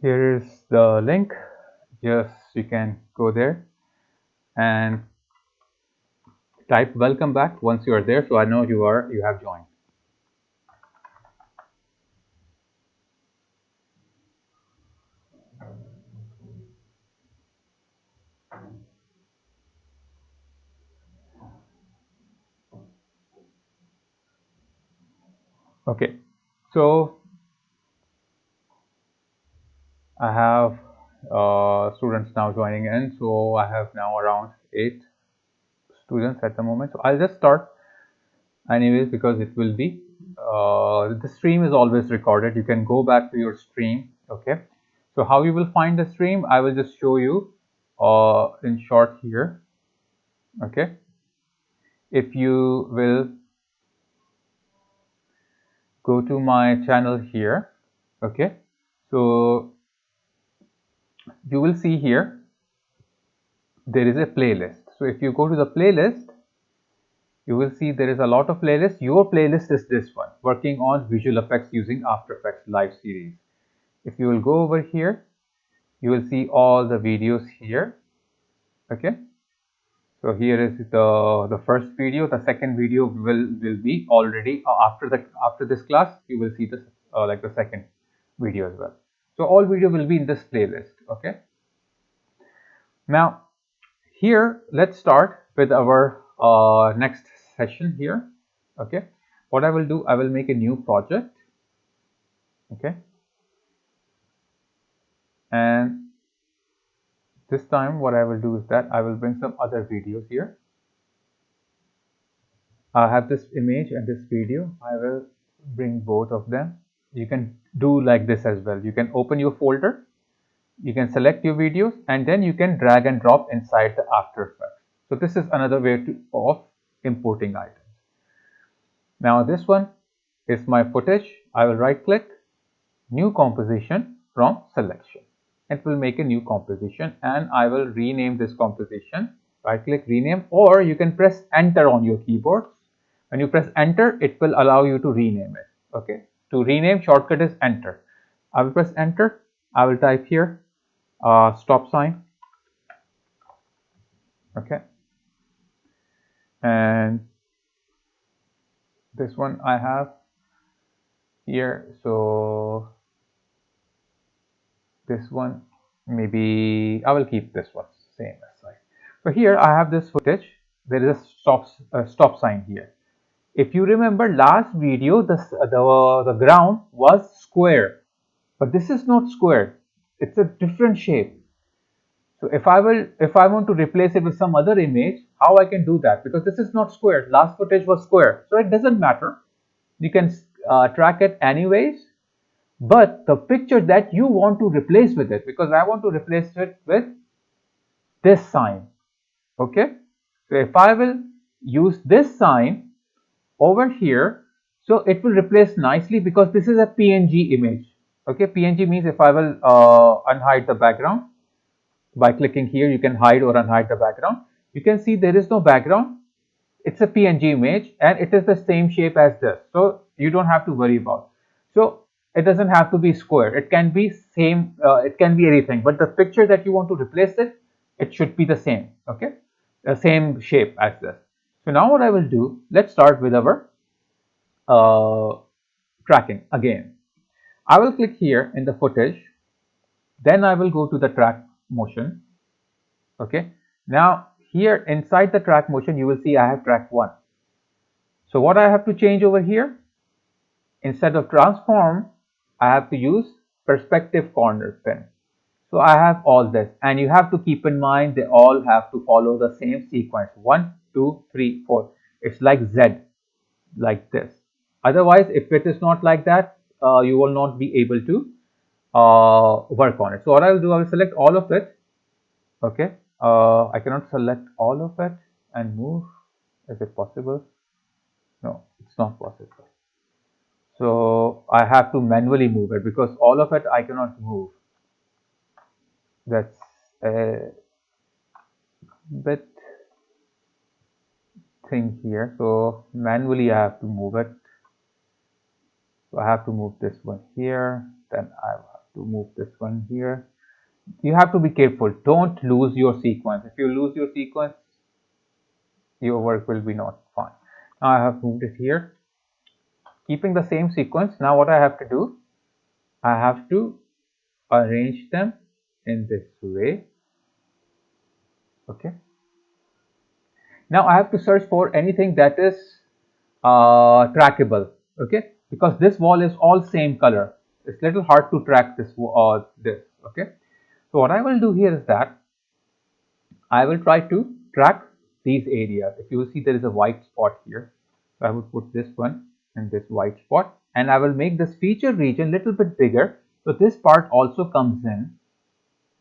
Here is the link. Just you can go there and type welcome back once you are there, so I know you have joined. Okay, so I have students now joining in, so I have now around 8 students at the moment. So I'll just start anyways, because it will be the stream is always recorded. You can go back to your stream. Okay, so how you will find the stream, I will just show you in short here. Okay, if you will go to my channel here. Okay, so you will see here there is a playlist. So if you go to the playlist, you will see there is a lot of playlists. Your playlist is this one, working on visual effects using After Effects live series. If you will go over here, you will see all the videos here. Okay, so here is the first video. The second video will be already after this class. You will see this like the second video as well. So all video will be in this playlist. Okay, now here let's start with our next session here. Okay, what I will do, I will make a new project. Okay, and this time what I will do is that I will bring some other videos here. I have this image and this video. I will bring both of them. You can do like this as well. You can open your folder, you can select your videos, and then you can drag and drop inside the After Effects. So this is another way of importing items. Now this one is my footage. I will right click, new composition from selection. It will make a new composition, and I will rename this composition. Right click, rename, or you can press enter on your keyboard. When you press enter, it will allow you to rename it. Okay, to rename, shortcut is enter. I will press enter. I will type here stop sign. Okay, and this one I have here. So this one, maybe I will keep this one same as size. So here I have this footage. There is a stop sign here. If you remember last video, the ground was square, but this is not square. It's a different shape. So if I want to replace it with some other image, how I can do that? Because this is not square. Last footage was square, so it doesn't matter. You can track it anyways. But the picture that you want to replace with it, because I want to replace it with this sign. Okay, so if I will use this sign over here, so it will replace nicely, because this is a PNG image. Okay, PNG means if I will unhide the background by clicking here, you can hide or unhide the background. You can see there is no background. It's a PNG image and it is the same shape as this, so you don't have to worry about. So it doesn't have to be square. It can be same. It can be anything. But the picture that you want to replace it should be the same. Okay, the same shape as this. So now what I will do, let's start with our tracking again. I will click here in the footage, then I will go to the track motion. Okay, now here inside the track motion, you will see I have track 1. So what I have to change over here, instead of transform, I have to use perspective corner pin. So I have all this, and you have to keep in mind they all have to follow the same sequence, 1, 2, 3, 4. It's like Z, like this. Otherwise, if it is not like that, you will not be able to work on it. So what I will do, I will select all of it. Okay, I cannot select all of it and move. Is it possible? No, it's not possible. So I have to manually move it, because all of it I cannot move. That's a bit thing here. So manually I have to move it. So I have to move this one here. Then I to move this one here. You have to be careful. Don't lose your sequence. If you lose your sequence, your work will be not fine. Now I have moved it here, keeping the same sequence. Now what I have to do, I have to arrange them in this way. Okay. Now I have to search for anything that is trackable. Okay, because this wall is all same color. It's little hard to track this. Okay. So what I will do here is that I will try to track these areas. If you will see, there is a white spot here. So I will put this one in this white spot, and I will make this feature region little bit bigger. So this part also comes in.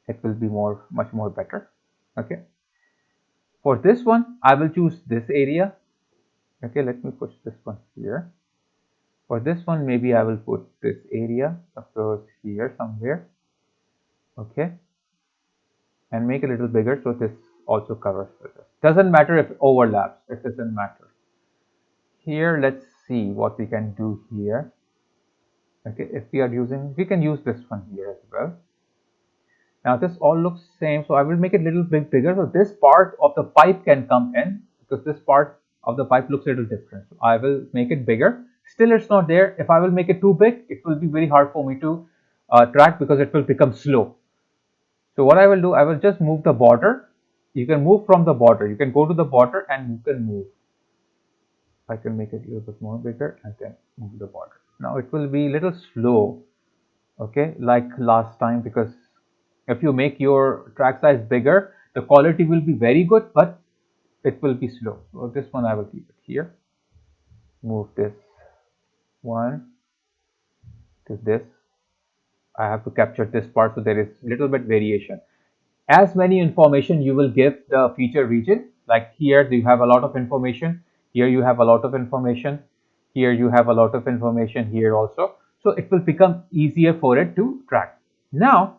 It will be much more better. Okay. For this one, I will choose this area. Okay, let me push this one here. For this one, maybe I will put this area across here somewhere. Okay, and make it a little bigger so this also covers this. Doesn't matter if it overlaps, it doesn't matter. Here, let's see what we can do here. Okay, if we are using, we can use this one here as well. Now this all looks same, so I will make it a little bit bigger. So this part of the pipe can come in because this part of the pipe looks a little different. So I will make it bigger. Still, it's not there. If I will make it too big, it will be very hard for me to track because it will become slow. So what I will do, I will just move the border. You can move from the border. You can go to the border and you can move. I can make it a little bit more bigger and then move the border. Now it will be a little slow, okay, like last time, because if you make your track size bigger, the quality will be very good, but it will be slow. So this one I will keep it here. Move this one to this. I have to capture this part, so there is little bit variation. As many information you will give the feature region, like here you have a lot of information, here you have a lot of information, here you have a lot of information, here also. So it will become easier for it to track. Now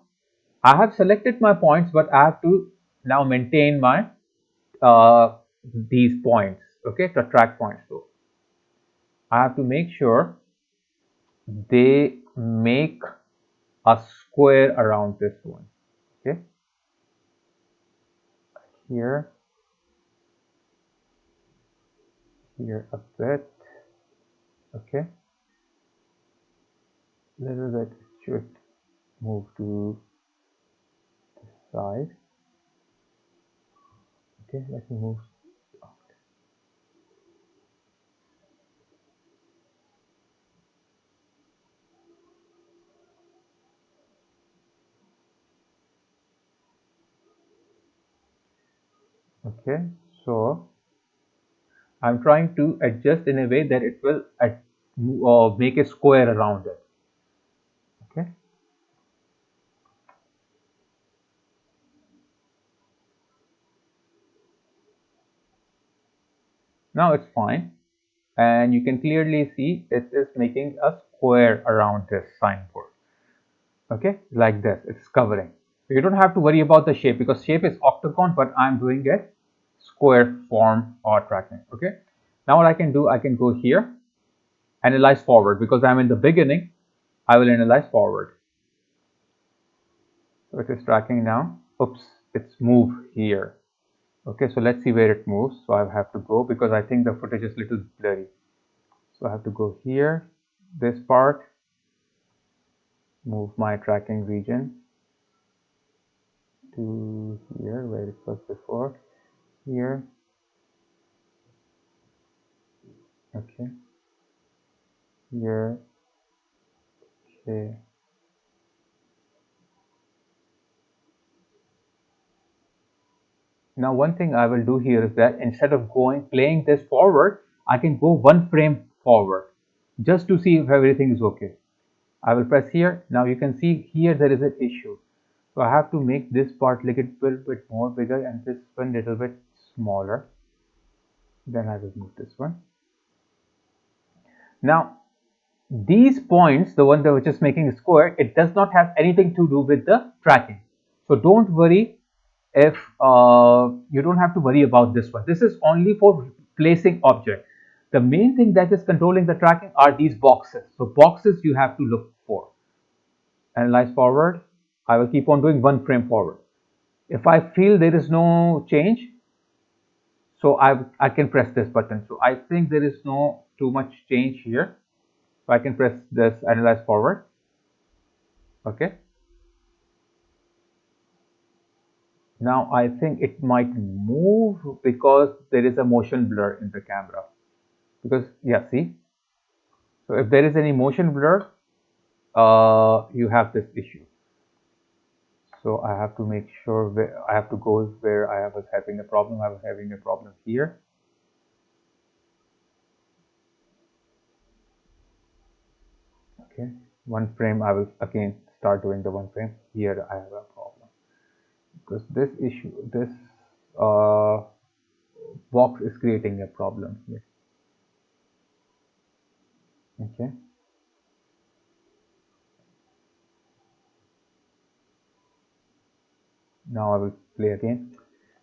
I have selected my points, but I have to now maintain my these points, okay, the track points. So I have to make sure they make a square around this one. Okay, here a bit. Okay, little bit should move to the side. Okay, let me move. Okay, so I'm trying to adjust in a way that it will make a square around it. Okay. Now it's fine, and you can clearly see it is making a square around this signboard. Okay, like this, it's covering. You don't have to worry about the shape because shape is octagon, but I'm doing a square form or tracking. Okay, now what I can do, I can go here, analyze forward, because I'm in the beginning. I will analyze forward. So it is tracking now. Oops, it's moved here. Okay, so let's see where it moves. So I have to go because I think the footage is a little blurry. So I have to go here, this part, move my tracking region to here where it was before, here. Okay, here. Okay. Now one thing I will do here is that instead of playing this forward, I can go one frame forward just to see if everything is okay. I will press here. Now you can see here there is an issue. So I have to make this part a little bit more bigger and this one a little bit smaller. Then I will move this one. Now these points, the one that which is making a square, it does not have anything to do with the tracking. So don't worry if you don't have to worry about this one. This is only for placing object. The main thing that is controlling the tracking are these boxes. So boxes you have to look for. analyze forward. I will keep on doing one frame forward. If I feel there is no change, so I can press this button. So I think there is no too much change here. So I can press this analyze forward. Okay. Now I think it might move because there is a motion blur in the camera. Because yeah, see. So if there is any motion blur, you have this issue. So I have to make sure where I have to go where I was having a problem. I was having a problem here. Okay, one frame. I will again start doing the one frame. Here I have a problem because this issue, this uh, box is creating a problem here. Okay. Now I will play again.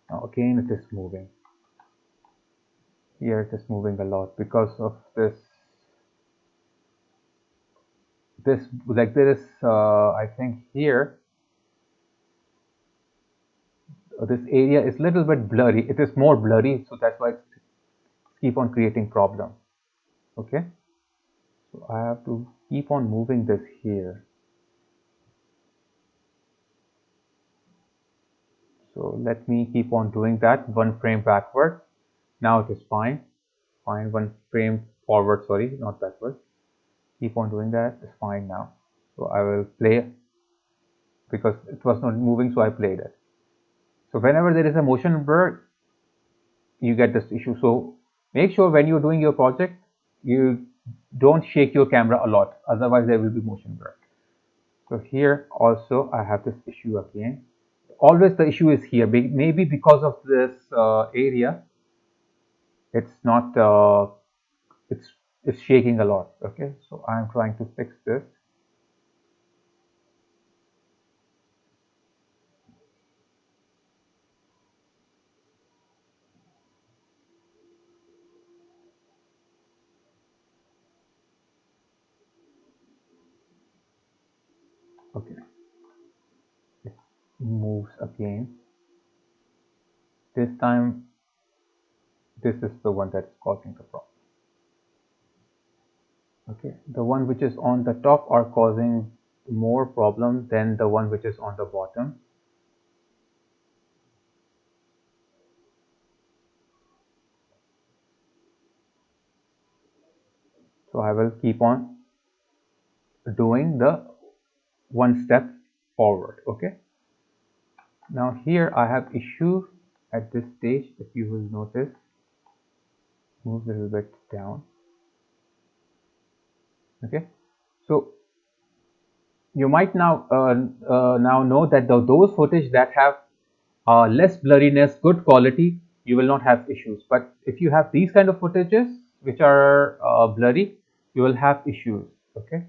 Now again it is moving. Here it is moving a lot because of this. This like there is I think here this area is little bit blurry. It is more blurry, so that's why it's keep on creating problem. Okay, so I have to keep on moving this here. So let me keep on doing that one frame backward. Now it is fine. Fine, one frame forward, sorry, not backward. Keep on doing that, it's fine now. So I will play because it was not moving, so I played it. So whenever there is a motion blur, you get this issue. So make sure when you're doing your project, you don't shake your camera a lot, otherwise there will be motion blur. So here also I have this issue again. Always the issue is here, maybe because of this area, it's not it's shaking a lot. Okay, so I'm trying to fix this. Okay, it moves again. This time this is the one that's causing the problem. Okay, the one which is on the top are causing more problem than the one which is on the bottom. So I will keep on doing the one step forward. Okay, now here I have issue at this stage. If you will notice, move a little bit down. Okay, so you might now know that those footage that have less blurriness, good quality, you will not have issues. But if you have these kind of footages which are blurry, you will have issues. Okay,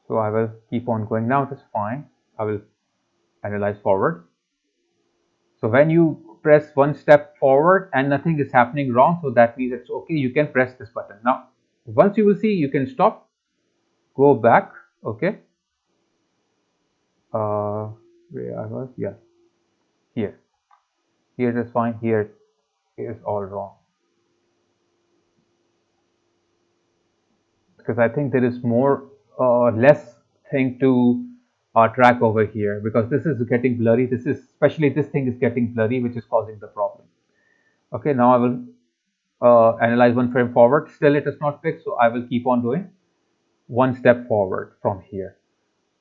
so I will keep on going. Now it is fine. I will analyze forward. So when you press one step forward and nothing is happening wrong, so that means it's okay. You can press this button. Now once you will see, you can stop, go back. Okay, where I was, yeah, here it is fine, here is all wrong, because I think there is more less thing to track over here, because this is getting blurry. This is especially this thing is getting blurry, which is causing the problem. Okay, now I will analyze one frame forward. Still it is not fixed, so I will keep on doing one step forward from here.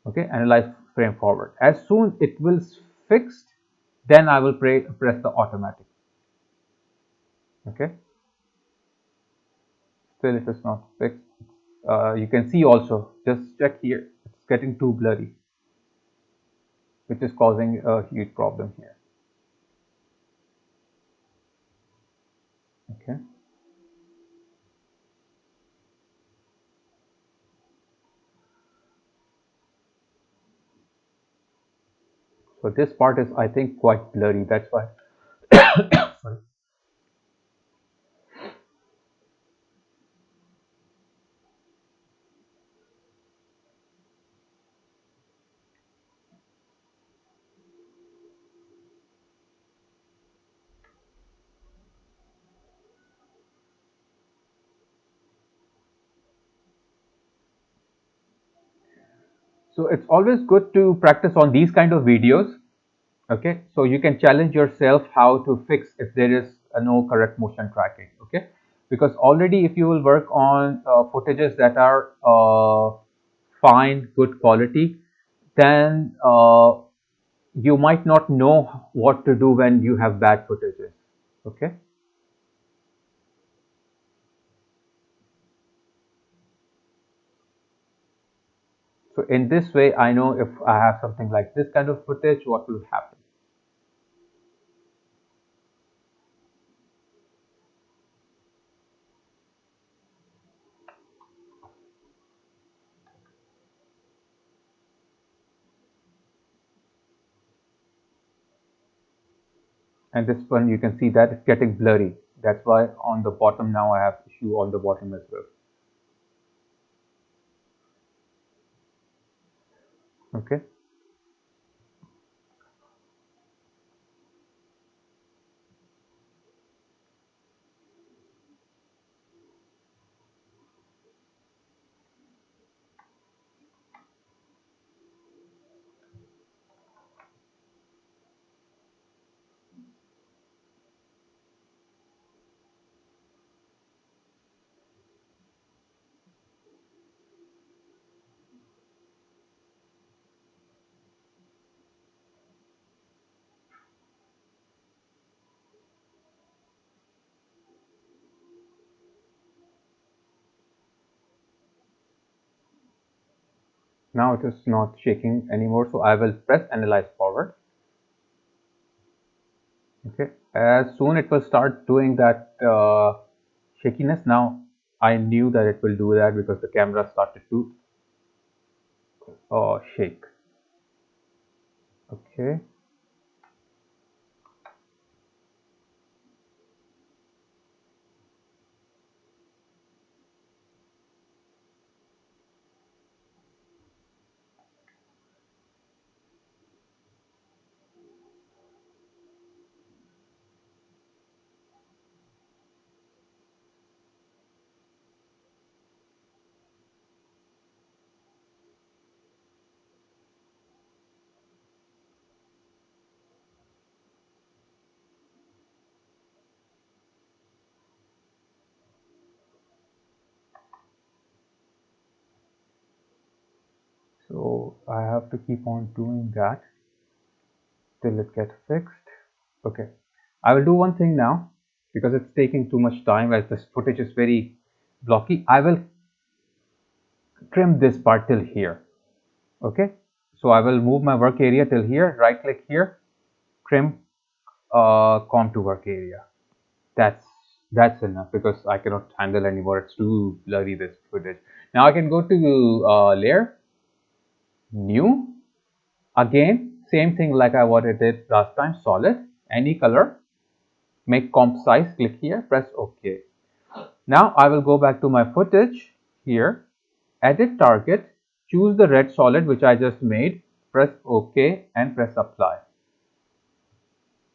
Okay, analyze frame forward. As soon it will fixed, then I will press the automatic. Okay, still it is not fixed. You can see also, just check here, it's getting too blurry, which is causing a huge problem here. Okay, so this part is, I think, quite blurry, that's why. Sorry. So it's always good to practice on these kind of videos. Okay, so you can challenge yourself how to fix if there is no correct motion tracking. Okay, because already if you will work on footages that are fine, good quality, then you might not know what to do when you have bad footages. Okay. So in this way, I know if I have something like this kind of footage, what will happen. And this one, you can see that it's getting blurry. That's why on the bottom now I have issue on the bottom as well. Okay. Now it is not shaking anymore, so I will press analyze forward. Okay, as soon it will start doing that shakiness. Now I knew that it will do that because the camera started to shake. Okay, so I have to keep on doing that till it gets fixed. Okay, I will do one thing now because it's taking too much time as this footage is very blocky. I will trim this part till here. Okay, so I will move my work area till here, right click here, trim comp to work area. That's enough because I cannot handle anymore. It's too blurry, this footage. Now I can go to layer, new, again same thing like what I did last time, solid, any color, make comp size, click here, press OK. Now I will go back to my footage here, edit target, choose the red solid which I just made, press OK and press apply.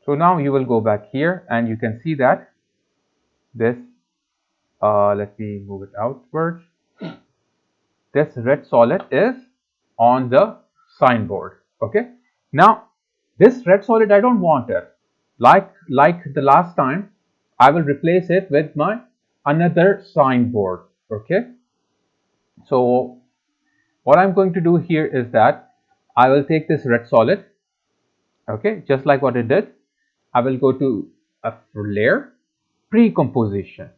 So now you will go back here and you can see that this, let me move it outwards. This red solid is on the signboard. Okay. Now this red solid I don't want it. Like the last time, I will replace it with my another signboard. Okay. So what I'm going to do here is that I will take this red solid. Okay, just like what it did. I will go to a layer, pre-composition,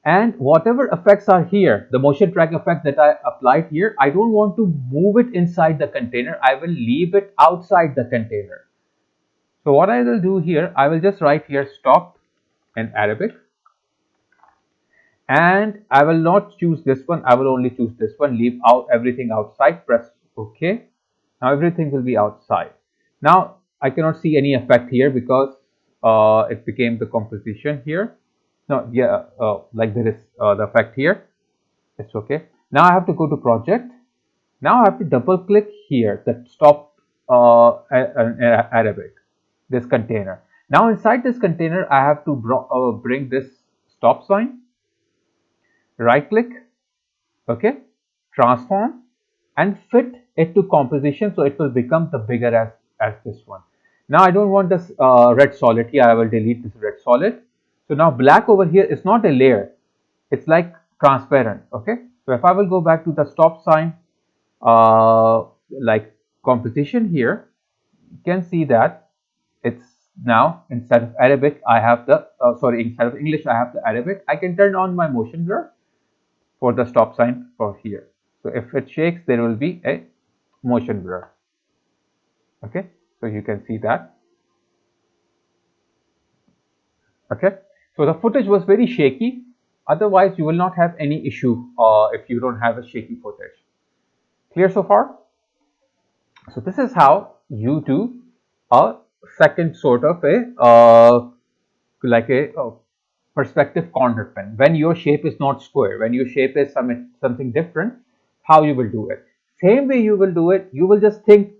and whatever effects are here, the motion track effect that I applied here, I don't want to move it inside the container. I will leave it outside the container. So what I will do here, I will just write here stop in Arabic, and I will not choose this one. I will only choose this one, leave out everything outside, press OK. Now everything will be outside. Now I cannot see any effect here because it became the composition here. No, yeah, like there is the effect here. It's okay. Now I have to go to project. Now I have to double click here, the stop Arabic, this container. Now inside this container, I have to bring this stop sign, right click, okay, transform and fit it to composition, so it will become the bigger as this one. Now I don't want this red solid here. I will delete this red solid. So now black over here is not a layer. It's like transparent. Okay. So if I will go back to the stop sign, like composition here, you can see that it's now instead of Arabic, I have the instead of English, I have the Arabic. I can turn on my motion blur for the stop sign for here. So if it shakes, there will be a motion blur. Okay, so you can see that. Okay, so the footage was very shaky. Otherwise, you will not have any issue if you don't have a shaky footage. Clear so far? So this is how you do a second sort of a like a perspective corner pen. When your shape is not square, when your shape is something different, how you will do it. Same way you will do it, you will just think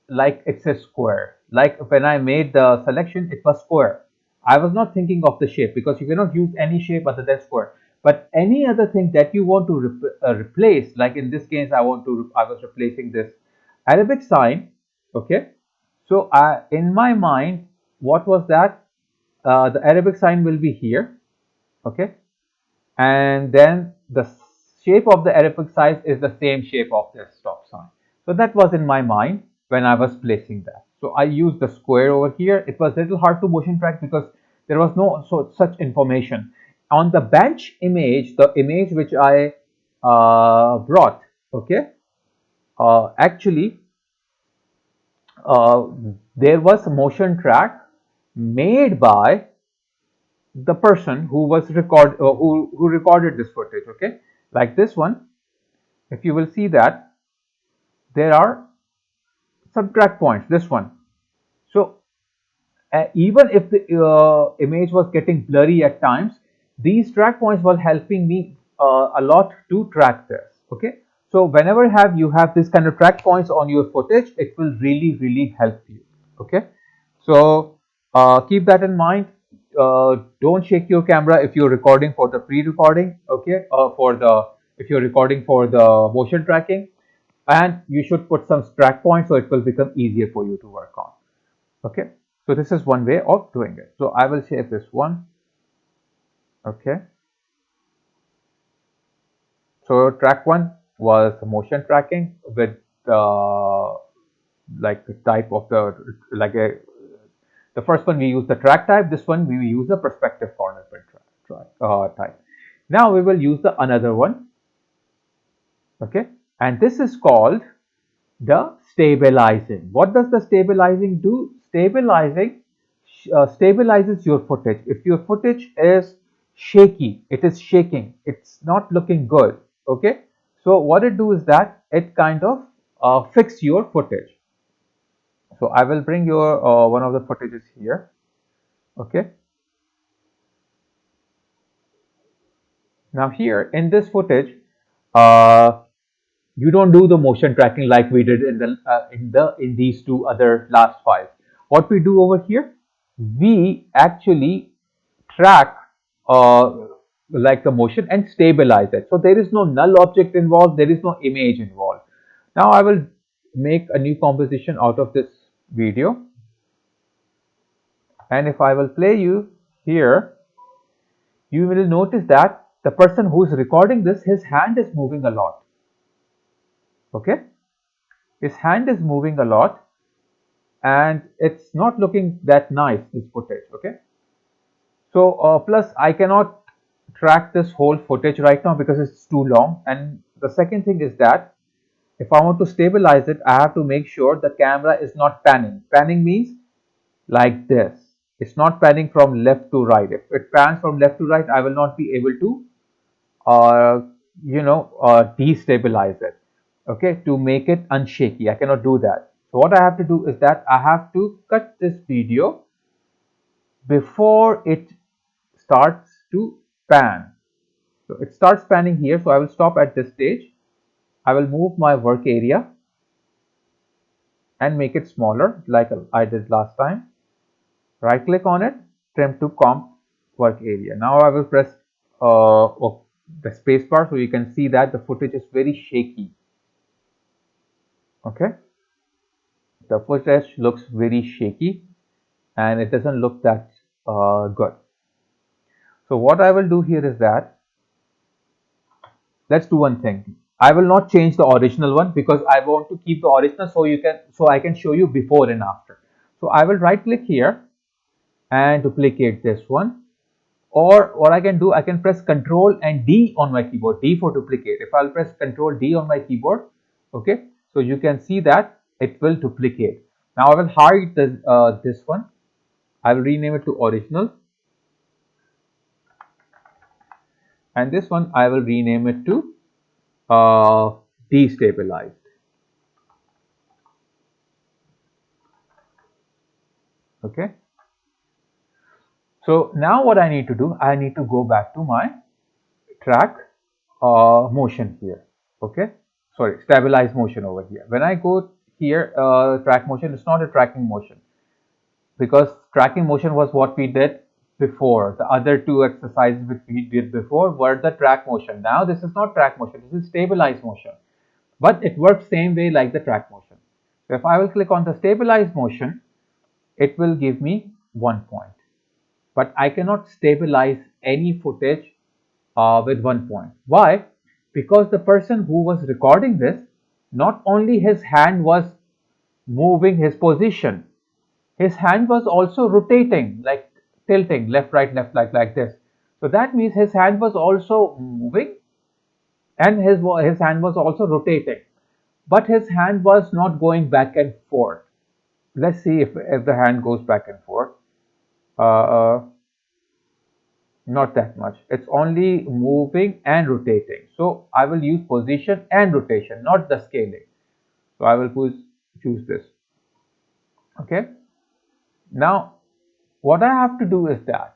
like it's a square. Like when I made the selection, it was square. I was not thinking of the shape because you cannot use any shape other than square. But any other thing that you want to replace, like in this case, I was replacing this Arabic sign. Okay, so in my mind, what was that? The Arabic sign will be here. Okay, and then the shape of the Arabic sign is the same shape of this stop sign. So that was in my mind when I was placing that. So I used the square over here. It was a little hard to motion track because there was no such information. On the bench image, the image which I brought, okay, actually there was a motion track made by the person who was who recorded this footage. Okay, like this one, if you will see that there are some track points, this one. So even if the image was getting blurry at times, these track points were helping me a lot to track this. Okay, so whenever you have this kind of track points on your footage, it will really help you. Okay, so keep that in mind. Don't shake your camera if you're recording for the pre-recording. Okay, if you're recording for the motion tracking, and you should put some track points so it will become easier for you to work on. Okay, so this is one way of doing it. So I will share this one. Okay, so track one was motion tracking with like the type of the first one we use the track type. This one we will use the perspective corner print type. Now we will use the another one. Okay, and this is called the stabilizing. What does the stabilizing do? Stabilizing stabilizes your footage. If your footage is shaky, it is shaking, it's not looking good. Okay, so what it do is that it kind of fix your footage. So I will bring your one of the footages here. Okay, now here in this footage, uh, you don't do the motion tracking like we did in these two other last files. What we do over here, we actually track like the motion and stabilize it. So there is no null object involved, there is no image involved. Now I will make a new composition out of this video, and if I will play you here, you will notice that the person who is recording this, his hand is moving a lot. Okay, his hand is moving a lot and it's not looking that nice, this footage. Okay, so plus I cannot track this whole footage right now because it's too long. And the second thing is that if I want to stabilize it, I have to make sure the camera is not panning. Panning means like this. It's not panning from left to right. If it pans from left to right, I will not be able to destabilize it. Okay, to make it unshaky, I cannot do that. So what I have to do is that I have to cut this video before it starts to pan. So it starts panning here, so I will stop at this stage. I will move my work area and make it smaller like I did last time. Right click on it, trim to comp work area. Now I will press the space bar so you can see that the footage is very shaky. Okay, the footage looks very shaky and it doesn't look that good. So what I will do here is that let's do one thing. I will not change the original one because I want to keep the original so I can show you before and after. So I will right click here and duplicate this one. Or what I can do, I can press Control and D on my keyboard, D for duplicate. If I'll press Control D on my keyboard, okay, so you can see that it will duplicate. Now I will hide this one. I will rename it to original, and this one I will rename it to destabilized. Okay. So now what I need to do, I need to go back to my track motion here. Okay. Sorry, stabilize motion over here. When I go here, track motion, it's not a tracking motion because tracking motion was what we did before. The other two exercises which we did before were the track motion. Now this is not track motion, this is stabilized motion. But it works same way like the track motion. So if I will click on the stabilized motion, it will give me 1 point. But I cannot stabilize any footage with 1 point. Why? Because the person who was recording this, not only his hand was moving his position, his hand was also rotating, like tilting left, right, like this. So that means his hand was also moving and his hand was also rotating. But his hand was not going back and forth. Let's see if the hand goes back and forth. Uh, Not that much. It's only moving and rotating. So I will use position and rotation, not the scaling. So I will choose this. Okay. Now what I have to do is that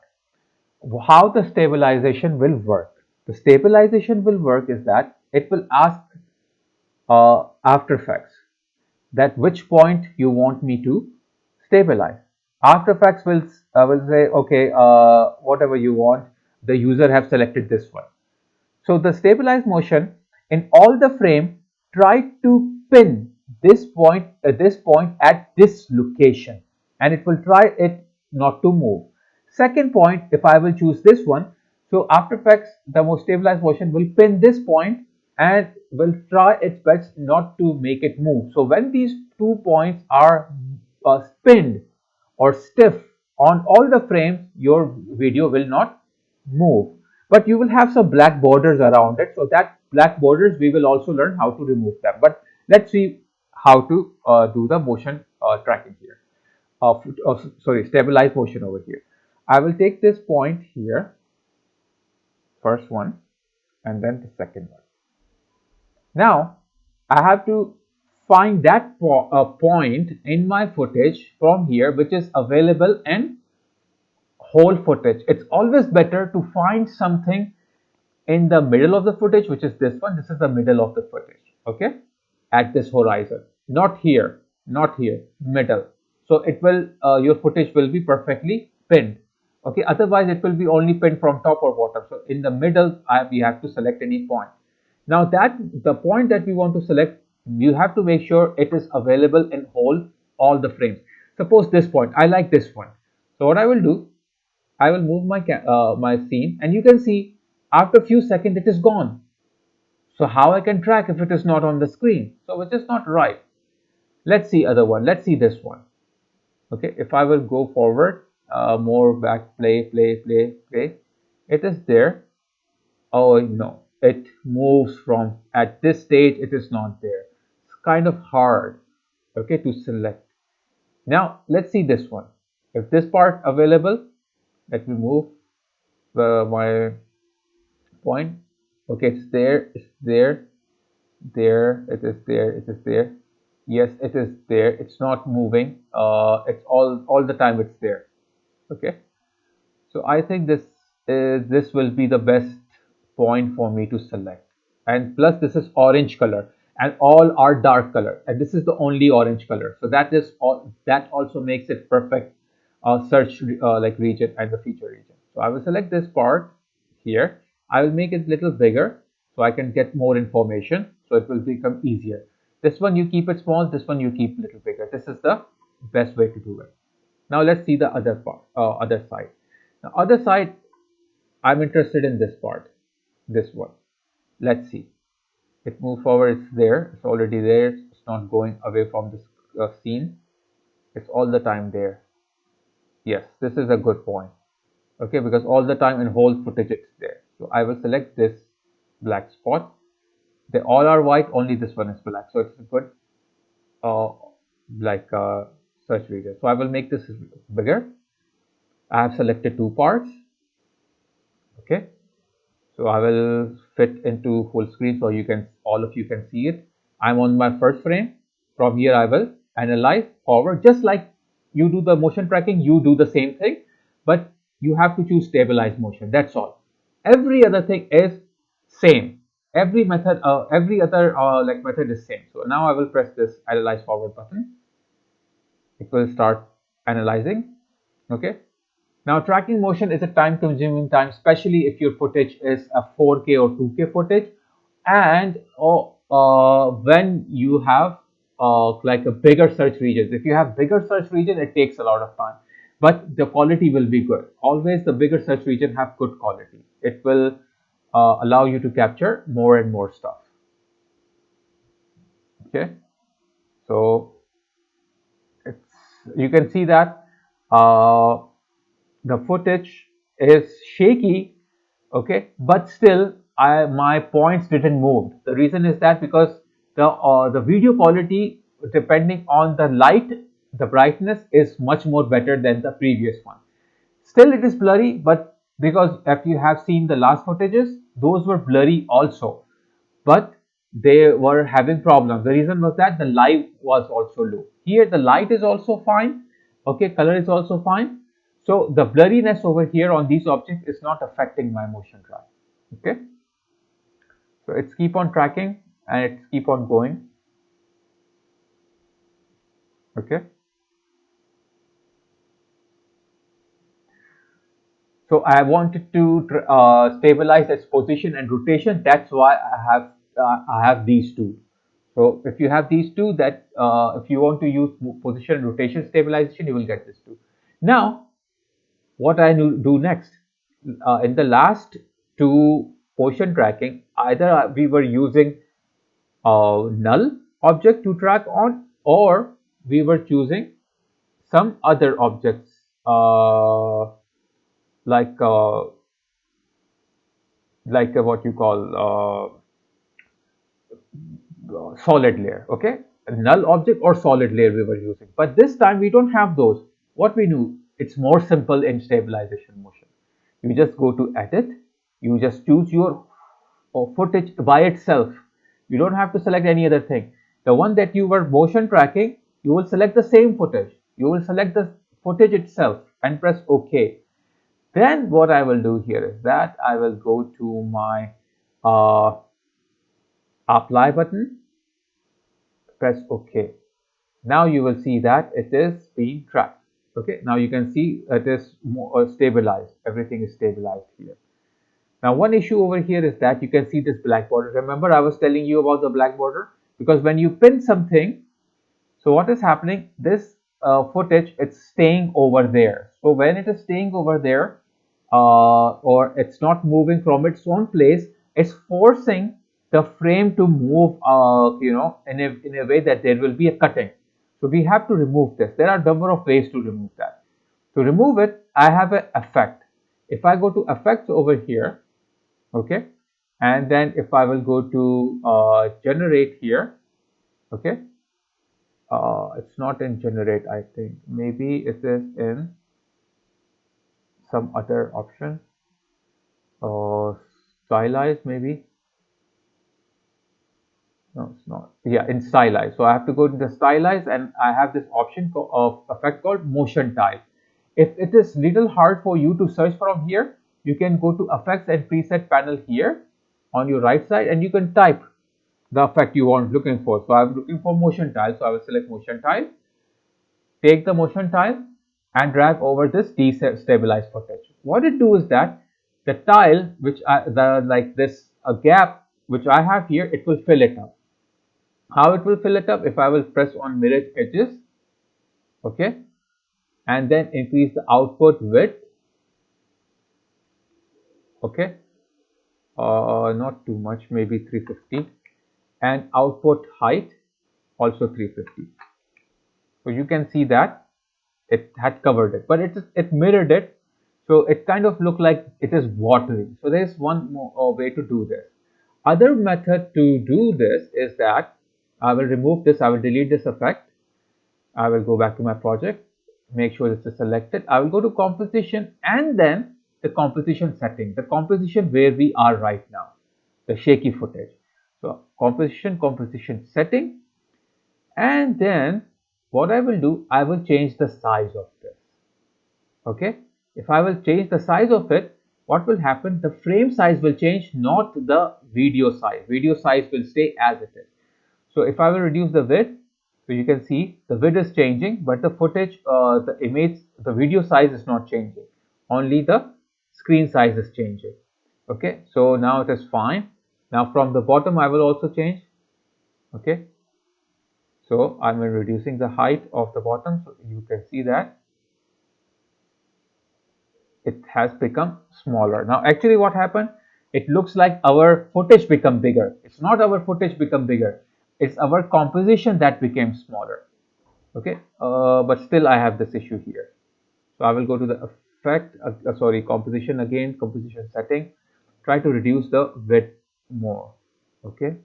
how the stabilization will work. The stabilization will work is that it will ask After Effects that which point you want me to stabilize. After Effects will say, okay, whatever you want. The user have selected this one. So the stabilized motion in all the frame try to pin this point at this location, and it will try it not to move. Second point, if I will choose this one, so After Effects, the most stabilized motion will pin this point and will try its best not to make it move. So when these 2 points are pinned or stiff on all the frames, your video will not move, but you will have some black borders around it. So that black borders, we will also learn how to remove them. But let's see how to do the motion tracking here. Sorry, stabilize motion over here. I will take this point here, first one, and then the second one. Now I have to find that point in my footage from here which is available in whole footage. It's always better to find something in the middle of the footage, which is this one. This is the middle of the footage, okay, at this horizon, not here, not here, middle. So it will your footage will be perfectly pinned, okay, otherwise it will be only pinned from top or bottom. So in the middle we have to select any point. Now that the point that we want to select, you have to make sure it is available in all the frames. Suppose this point, I like this one. So what I will do, I will move my scene, and you can see after a few seconds it is gone. So how I can track if it is not on the screen? So which is not right. Let's see other one. Let's see this one. Okay, if I will go forward, more back, play. It is there. Oh no, it moves from at this stage. It is not there. It's kind of hard, okay, to select. Now let's see this one. If this part available, let me move my point. Okay, it's there, it is there. Yes, it is there. It's not moving. It's all the time it's there. Okay, so I think this will be the best point for me to select. And plus this is orange color and all are dark color, and this is the only orange color. So that also makes it perfect search like region and the feature region. So I will select this part here. I will make it a little bigger so I can get more information, so it will become easier. This one you keep it small, this one you keep a little bigger. This is the best way to do it. Now let's see the other part, other side. The other side, I'm interested in this part, this one. Let's see. It moves forward, it's there, it's already there, it's not going away from this scene. It's all the time there. Yes, this is a good point. Okay, because all the time in whole footage it's there. So I will select this black spot. They all are white, only this one is black. So it's a good search region. So I will make this bigger. I have selected two parts. Okay, so I will fit into full screen so you can, all of you can see it. I'm on my first frame. From here I will analyze forward, just like you do the motion tracking, you do the same thing, but you have to choose stabilize motion. That's all. Every other thing is same. Every method, every other method is same. So now I will press this analyze forward button. It will start analyzing. Okay. Now tracking motion is a time consuming time, especially if your footage is a 4K or 2K footage, and when you have like a bigger search regions. If you have bigger search region, it takes a lot of time, but the quality will be good. Always the bigger search region have good quality. It will allow you to capture more and more stuff. Okay, so you can see that the footage is shaky, okay, but still my points didn't move. The reason is that because the video quality, depending on the light, the brightness is much more better than the previous one. Still it is blurry, but because if you have seen the last footages, those were blurry also, but they were having problems. The reason was that the light was also low. Here the light is also fine, okay, color is also fine. So the blurriness over here on these objects is not affecting my motion track. Okay, so it's keep on tracking and it's keep on going. Okay, so I wanted to stabilize its position and rotation. That's why I have these two. So if you have these two, that if you want to use position and rotation stabilization, you will get this too. Now what I do next, in the last two position tracking, either we were using null object to track on, or we were choosing some other objects like what you call solid layer. Okay, a null object or solid layer we were using, but this time we don't have those. What we do, it's more simple in stabilization motion. You just go to edit, you just choose your footage by itself. You don't have to select any other thing. The one that you were motion tracking, you will select the same footage. You will select the footage itself and press OK. Then what I will do here is that I will go to my apply button, press OK. Now you will see that it is being tracked. Okay, now you can see it is more stabilized. Everything is stabilized here. Now one issue over here is that you can see this black border. Remember I was telling you about the black border, because when you pin something, so what is happening, this footage, it's staying over there. So when it is staying over there, or it's not moving from its own place, it's forcing the frame to move in a way that there will be a cutting. So we have to remove this. There are a number of ways to remove that. To remove it, I have an effect. If I go to effects over here, okay, and then if I will go to generate here, okay, it's not in generate, I think maybe it is in some other option, stylize maybe. No, it's not. Yeah, in stylize. So I have to go to the stylize, and I have this option of effect called motion tile. If it is little hard for you to search from here, you can go to effects and preset panel here on your right side, and you can type the effect you want looking for. So I'm looking for motion tile. So I will select motion tile, take the motion tile and drag over this destabilized footage. What it do is that the tile which this a gap which I have here, it will fill it up. How it will fill it up? If I will press on mirror edges, okay, and then increase the output width, okay, not too much, maybe 350, and output height also 350. So you can see that it had covered it, but it mirrored it, so it kind of looked like it is watery. So there is one more way to do this. Other method to do this is that I will remove this, I will delete this effect, I will go back to my project, make sure this is selected, I will go to composition and then the composition setting, the composition where we are right now, the shaky footage. So composition setting, and then what I will do, I will change the size of this. Okay, if I will change the size of it, what will happen? The frame size will change, not the video size. Video size will stay as it is. So if I will reduce the width, so you can see the width is changing, but the footage, the image, the video size is not changing. Only the screen size is changing. Okay, so now it is fine. Now from the bottom, I will also change. Okay, so I'm reducing the height of the bottom, so you can see that it has become smaller. Now actually what happened, it looks like our footage become bigger. It's not our footage become bigger, it's our composition that became smaller. Okay, but still I have this issue here. So I will go to the effect, sorry, composition again, composition setting, try to reduce the width more, okay,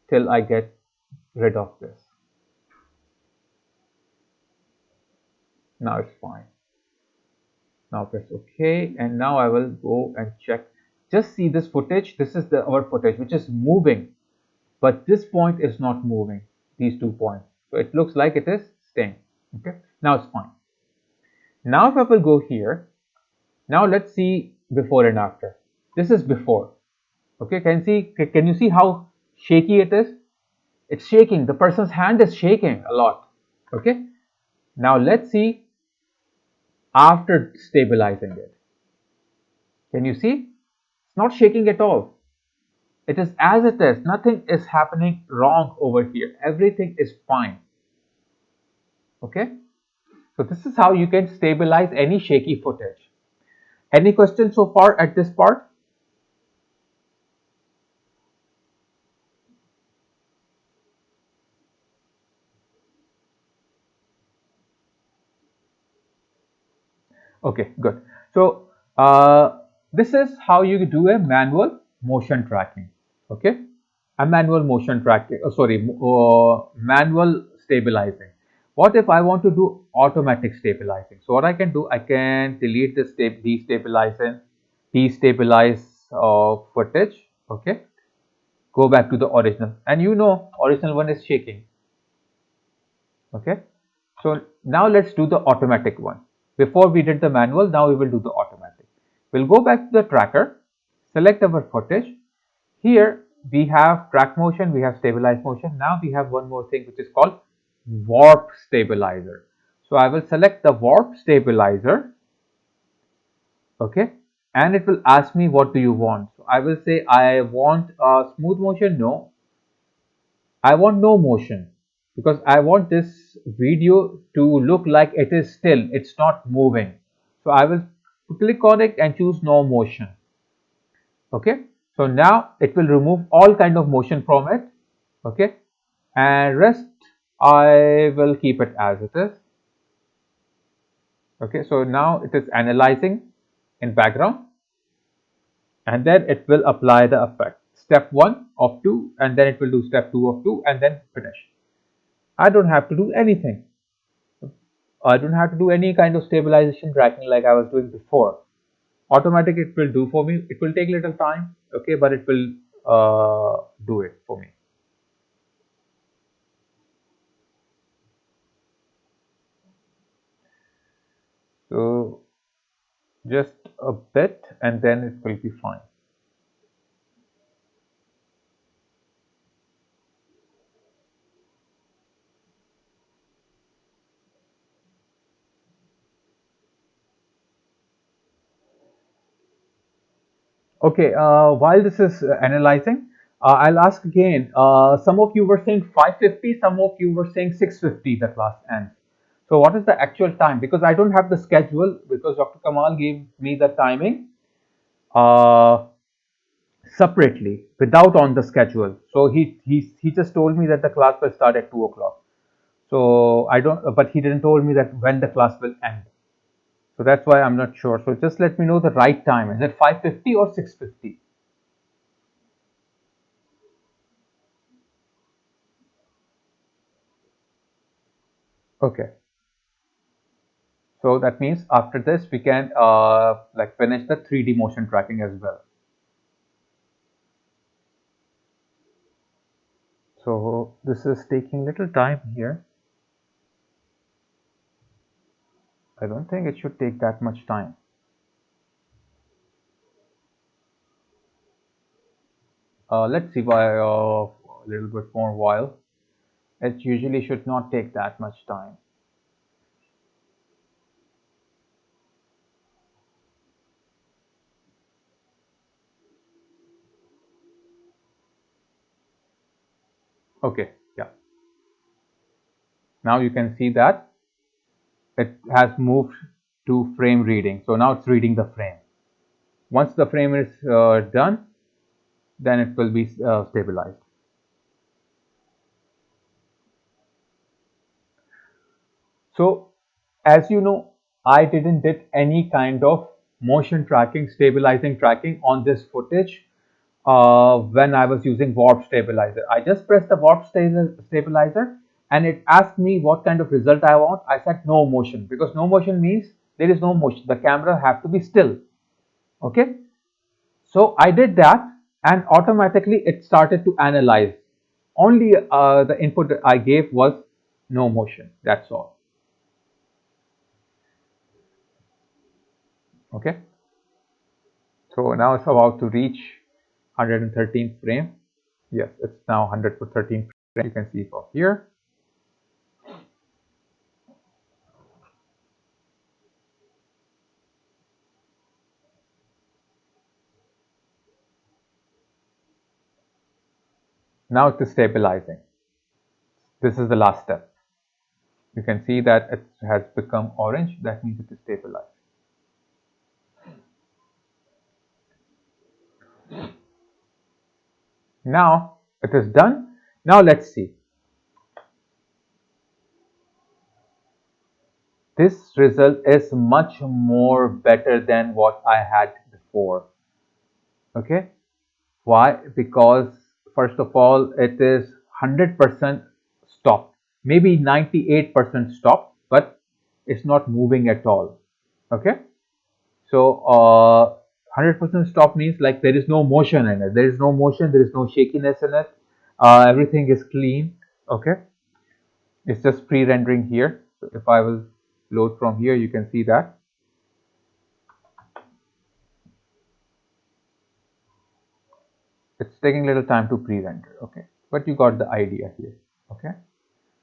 till I get rid of this. Now it's fine. Now press OK, and now I will go and check. Just see this footage. This is our footage which is moving, but this point is not moving, these 2 points. So it looks like it is staying. Okay, now it's fine. Now if I will go here, now let's see before and after. This is before. Okay, can you see how shaky it is? It's shaking. The person's hand is shaking a lot. Okay, now let's see after stabilizing it. Can you see? It's not shaking at all. It is as it is. Nothing is happening wrong over here. Everything is fine. Okay. So this is how you can stabilize any shaky footage. Any questions so far at this part? Okay, good. So this is how you do a manual motion tracking. Okay, a manual motion tracking. Manual stabilizing. What if I want to do automatic stabilizing? So what I can do, I can delete this destabilize footage. Okay, go back to the original, and you know original one is shaking. Okay, so now let's do the automatic one. Before we did the manual, now we will do the automatic. We'll go back to the tracker, select our footage. Here we have track motion, we have stabilize motion. Now we have one more thing which is called warp stabilizer. So I will select the warp stabilizer, okay, and it will ask me what do you want. So I will say I want a smooth motion. No, I want no motion, because I want this video to look like it is still, it's not moving. So I will click on it and choose no motion. Okay, so now it will remove all kind of motion from it. Okay, and rest I will keep it as it is. Okay, so now it is analyzing in background, and then it will apply the effect. Step 1 of 2, and then it will do step 2 of 2, and then finish. I don't have to do anything. I don't have to do any kind of stabilization tracking like I was doing before. Automatic it will do for me. It will take little time, okay, but it will do it for me. So just a bit, and then it will be fine. Okay, while this is analyzing, I'll ask again. Some of you were saying 5:50, some of you were saying 6:50 the class ends. So what is the actual time? Because I don't have the schedule, because Dr. Kamal gave me the timing uh, separately without on the schedule. So he just told me that the class will start at 2 o'clock. So I don't, but he didn't told me that when the class will end. So that's why I'm not sure. So just let me know the right time. Is it 5:50 or 6:50? Okay. So that means after this we can like finish the 3D motion tracking as well. So this is taking little time here. I don't think it should take that much time. Let's see why a little bit more while. It usually should not take that much time. Okay, yeah. Now you can see that it has moved to frame reading. So now it's reading the frame. Once the frame is done, then it will be stabilized. So as you know, I didn't did any kind of motion tracking, stabilizing tracking on this footage when I was using warp stabilizer. I just pressed the warp stabilizer and it asked me what kind of result I want. I said no motion, because no motion means there is no motion. The camera have to be still. Okay. So I did that and automatically it started to analyze. Only the input that I gave was no motion. That's all. Okay. So now it's about to reach 113th frame. Yes, it's now 113th frame. You can see from here. Now it is stabilizing. This is the last step. You can see that it has become orange. That means it is stabilized. Now it is done. Now let's see. This result is much more better than what I had before. Okay. Why? Because first of all, it is 100% stopped, maybe 98% stopped, but it's not moving at all. Okay. So 100% stop means like there is no motion in it. There is no motion. There is no shakiness in it. Everything is clean. Okay. It's just pre-rendering here. So if I will load from here, you can see that. It's taking a little time to pre-render. Okay. But you got the idea here. Okay.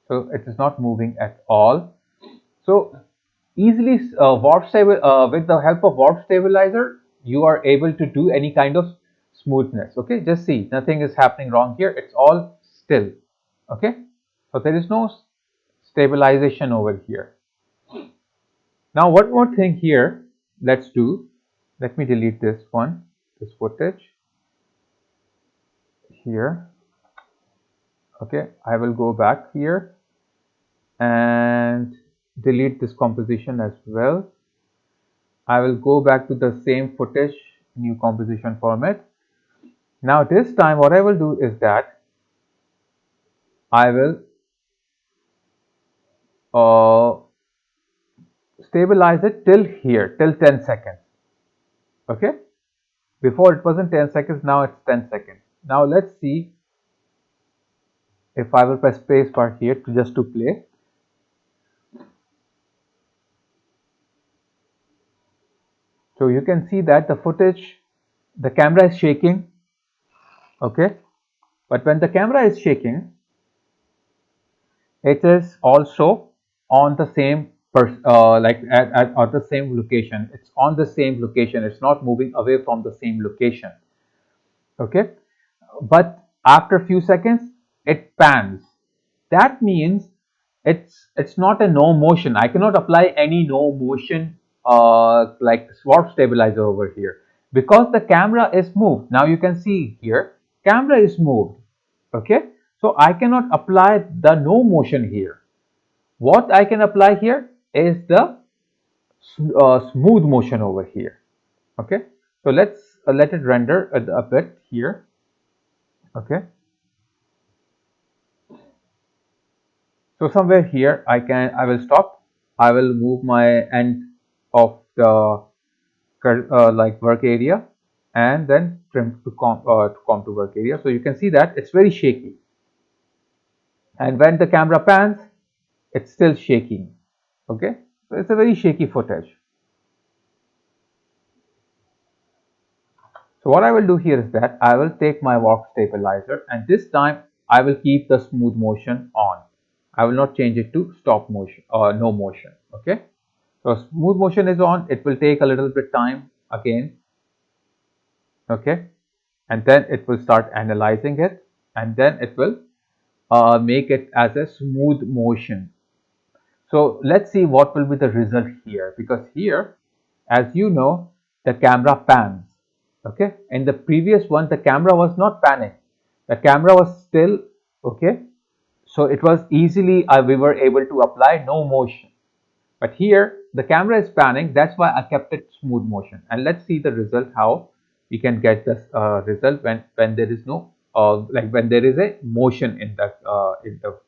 So it is not moving at all. So easily with the help of warp stabilizer, you are able to do any kind of smoothness. Okay, just see, nothing is happening wrong here. It's all still. Okay, so there is no stabilization over here. Now one more thing here, let's do. Let me delete this one, this footage here. Okay, I will go back here and delete this composition as well. I will go back to the same footage, new composition format. Now this time what I will do is that I will uh, stabilize it till here, till 10 seconds. Okay. Before it wasn't 10 seconds, now it's 10 seconds. Now let's see if I will press space bar here to just to play. So you can see that the footage, the camera is shaking. Okay. But when the camera is shaking, it is also on the same like at the same location. It's on the same location. It's not moving away from the same location. Okay. But after a few seconds it pans. That means it's not a no motion. I cannot apply any no motion like warp stabilizer over here because the camera is moved. Now you can see here camera is moved. Okay, so I cannot apply the no motion here. What I can apply here is the smooth motion over here. Okay, so let's let it render a bit here. Okay, so somewhere here I will stop. I will move my end of the like work area and then trim to come to work area. So you can see that it's very shaky, and when the camera pans it's still shaking. Okay, so it's a very shaky footage. So what I will do here is that I will take my warp stabilizer, and this time I will keep the smooth motion on. I will not change it to stop motion or no motion. Okay, so smooth motion is on. It will take a little bit time again. Okay, and then it will start analyzing it, and then it will make it as a smooth motion. So let's see what will be the result here, because here, as you know, the camera pans. Okay, in the previous one the camera was not panning, the camera was still. Okay, so it was easily we were able to apply no motion, but here the camera is panning. That's why I kept it smooth motion. And let's see the result, how we can get this result when there is no like when there is a motion in the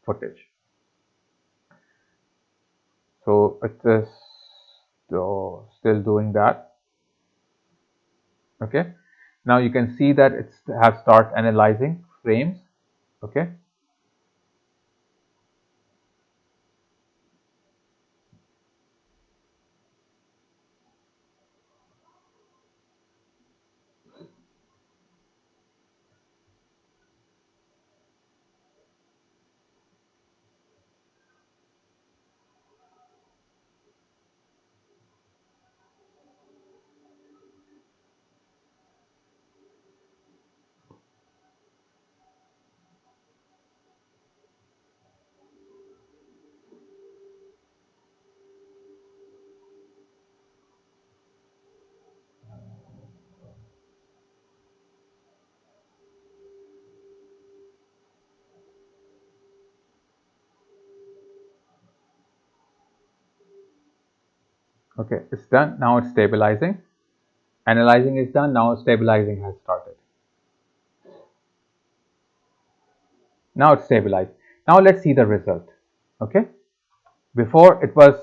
footage. So it is still doing that. Okay, now you can see that it has start analyzing frames. Okay, okay, it's done. Now it's stabilizing. Analyzing is done. Now stabilizing has started. Now it's stabilized. Now let's see the result. Okay, before it was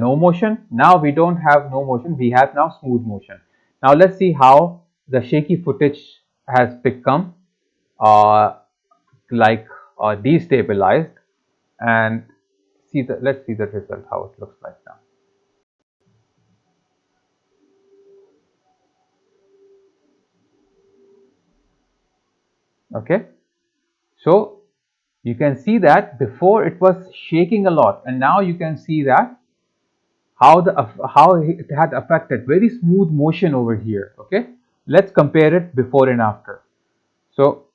no motion. Now we don't have no motion, we have now smooth motion. Now let's see how the shaky footage has become uh, like destabilized, and let's see the result, how it looks like now. Okay, so you can see that before it was shaking a lot, and now you can see that how it had affected very smooth motion over here. Okay, let's compare it before and after. So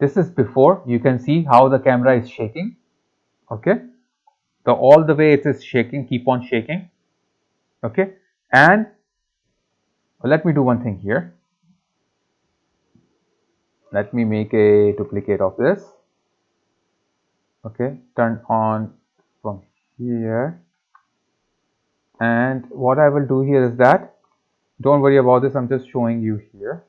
this is before. You can see how the camera is shaking. Okay, so all the way it is shaking, keep on shaking. Okay, and let me do one thing here. Let me make a duplicate of this. Okay, turn on from here, and what I will do here is that, don't worry about this, I'm just showing you here.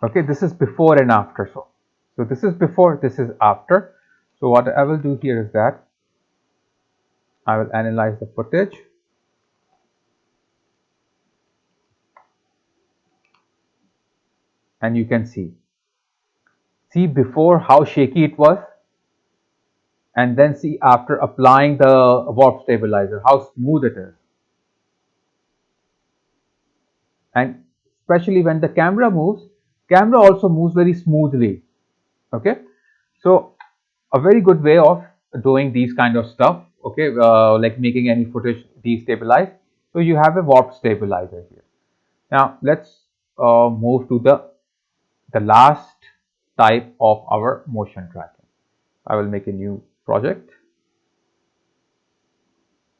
Okay, this is before and after. So this is before, this is after. So what I will do here is that I will analyze the footage. And you can see before how shaky it was, and then see after applying the warp stabilizer how smooth it is. And especially when the camera moves, camera also moves very smoothly. Okay, so a very good way of doing these kind of stuff, okay, like making any footage destabilized, so you have a warp stabilizer here. Now let's move to the last type of our motion tracking. I will make a new project.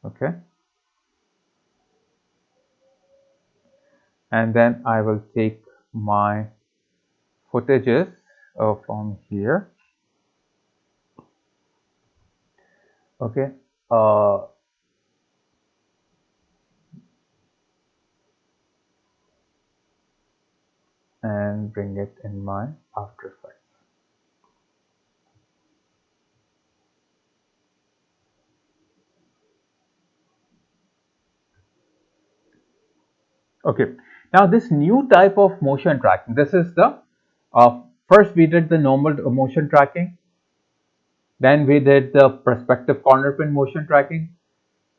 Okay, and then I will take my footages from here. Okay, and bring it in my After Effects. Okay, now this new type of motion tracking, this is the first we did the normal motion tracking, then we did the perspective corner pin motion tracking.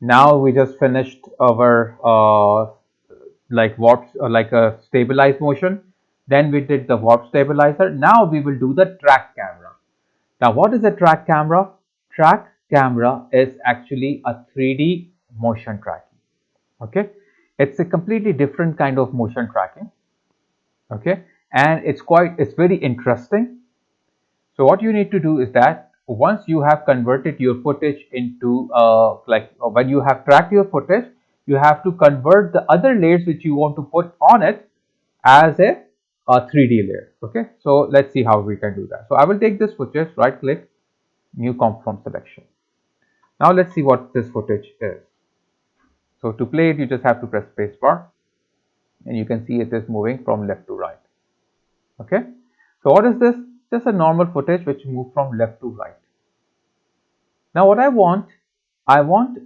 Now we just finished our like warp, like a stabilized motion. Then we did the warp stabilizer. Now we will do the track camera. Now what is a track camera? Track camera is actually a 3D motion tracking. Okay, it's a completely different kind of motion tracking. Okay, and it's very interesting. So what you need to do is that once you have converted your footage into when you have tracked your footage, you have to convert the other layers which you want to put on it as a 3D layer. Okay, so let's see how we can do that. So I will take this footage, right click, new comp from selection. Now let's see what this footage is. So to play it, you just have to press spacebar, and you can see it is moving from left to right. Okay, so what is this? Just a normal footage which moved from left to right. Now what I want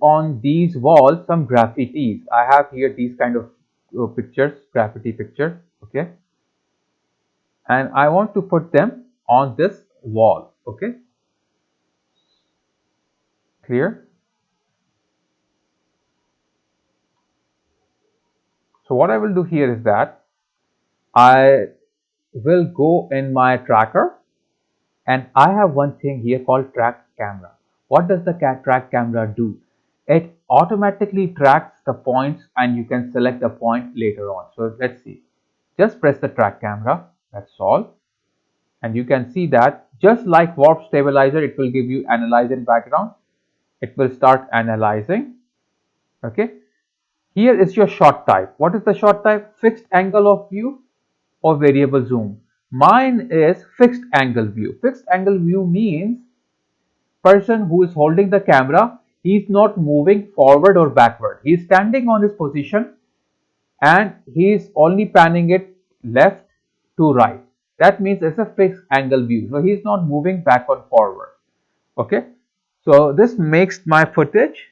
on these walls some graffitis. I have here these kind of pictures, graffiti pictures. Okay, and I want to put them on this wall. Okay, clear? So what I will do here is that I will go in my tracker, and I have one thing here called track camera. What does the track camera do? It automatically tracks the points, and you can select the point later on. So let's see. Just press the track camera. That's all. And you can see that just like warp stabilizer, it will give you analyze in background. It will start analyzing. Okay. Here is your shot type. What is the shot type? Fixed angle of view or variable zoom. Mine is fixed angle view. Fixed angle view means person who is holding the camera, he is not moving forward or backward. He is standing on his position and he is only panning it left to right. That means it's a fixed angle view. So he is not moving back or forward. Okay. So this makes my footage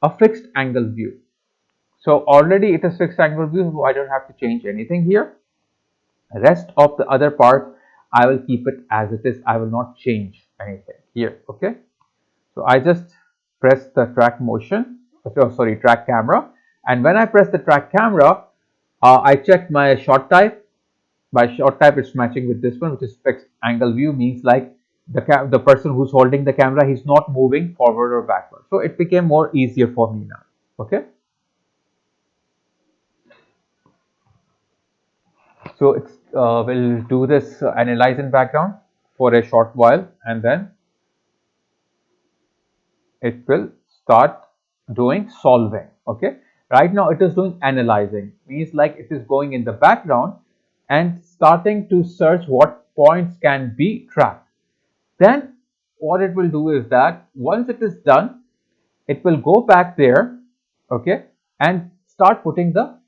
a fixed angle view. So already it is fixed angle view, so I don't have to change anything here. Rest of the other parts, I will keep it as it is. I will not change anything here. Okay. So I just press the track motion, track camera, and when I press the track camera, I check my shot type. By shot type, it's matching with this one, which is fixed angle view, means like the person who's holding the camera, he's not moving forward or backward. So it became more easier for me now. Okay. So it's we'll do this analyze in background for a short while, and then it will start doing solving. Okay, right now it is doing analyzing, means like it is going in the background and starting to search what points can be tracked. Then what it will do is that once it is done, it will go back there, okay, and start putting the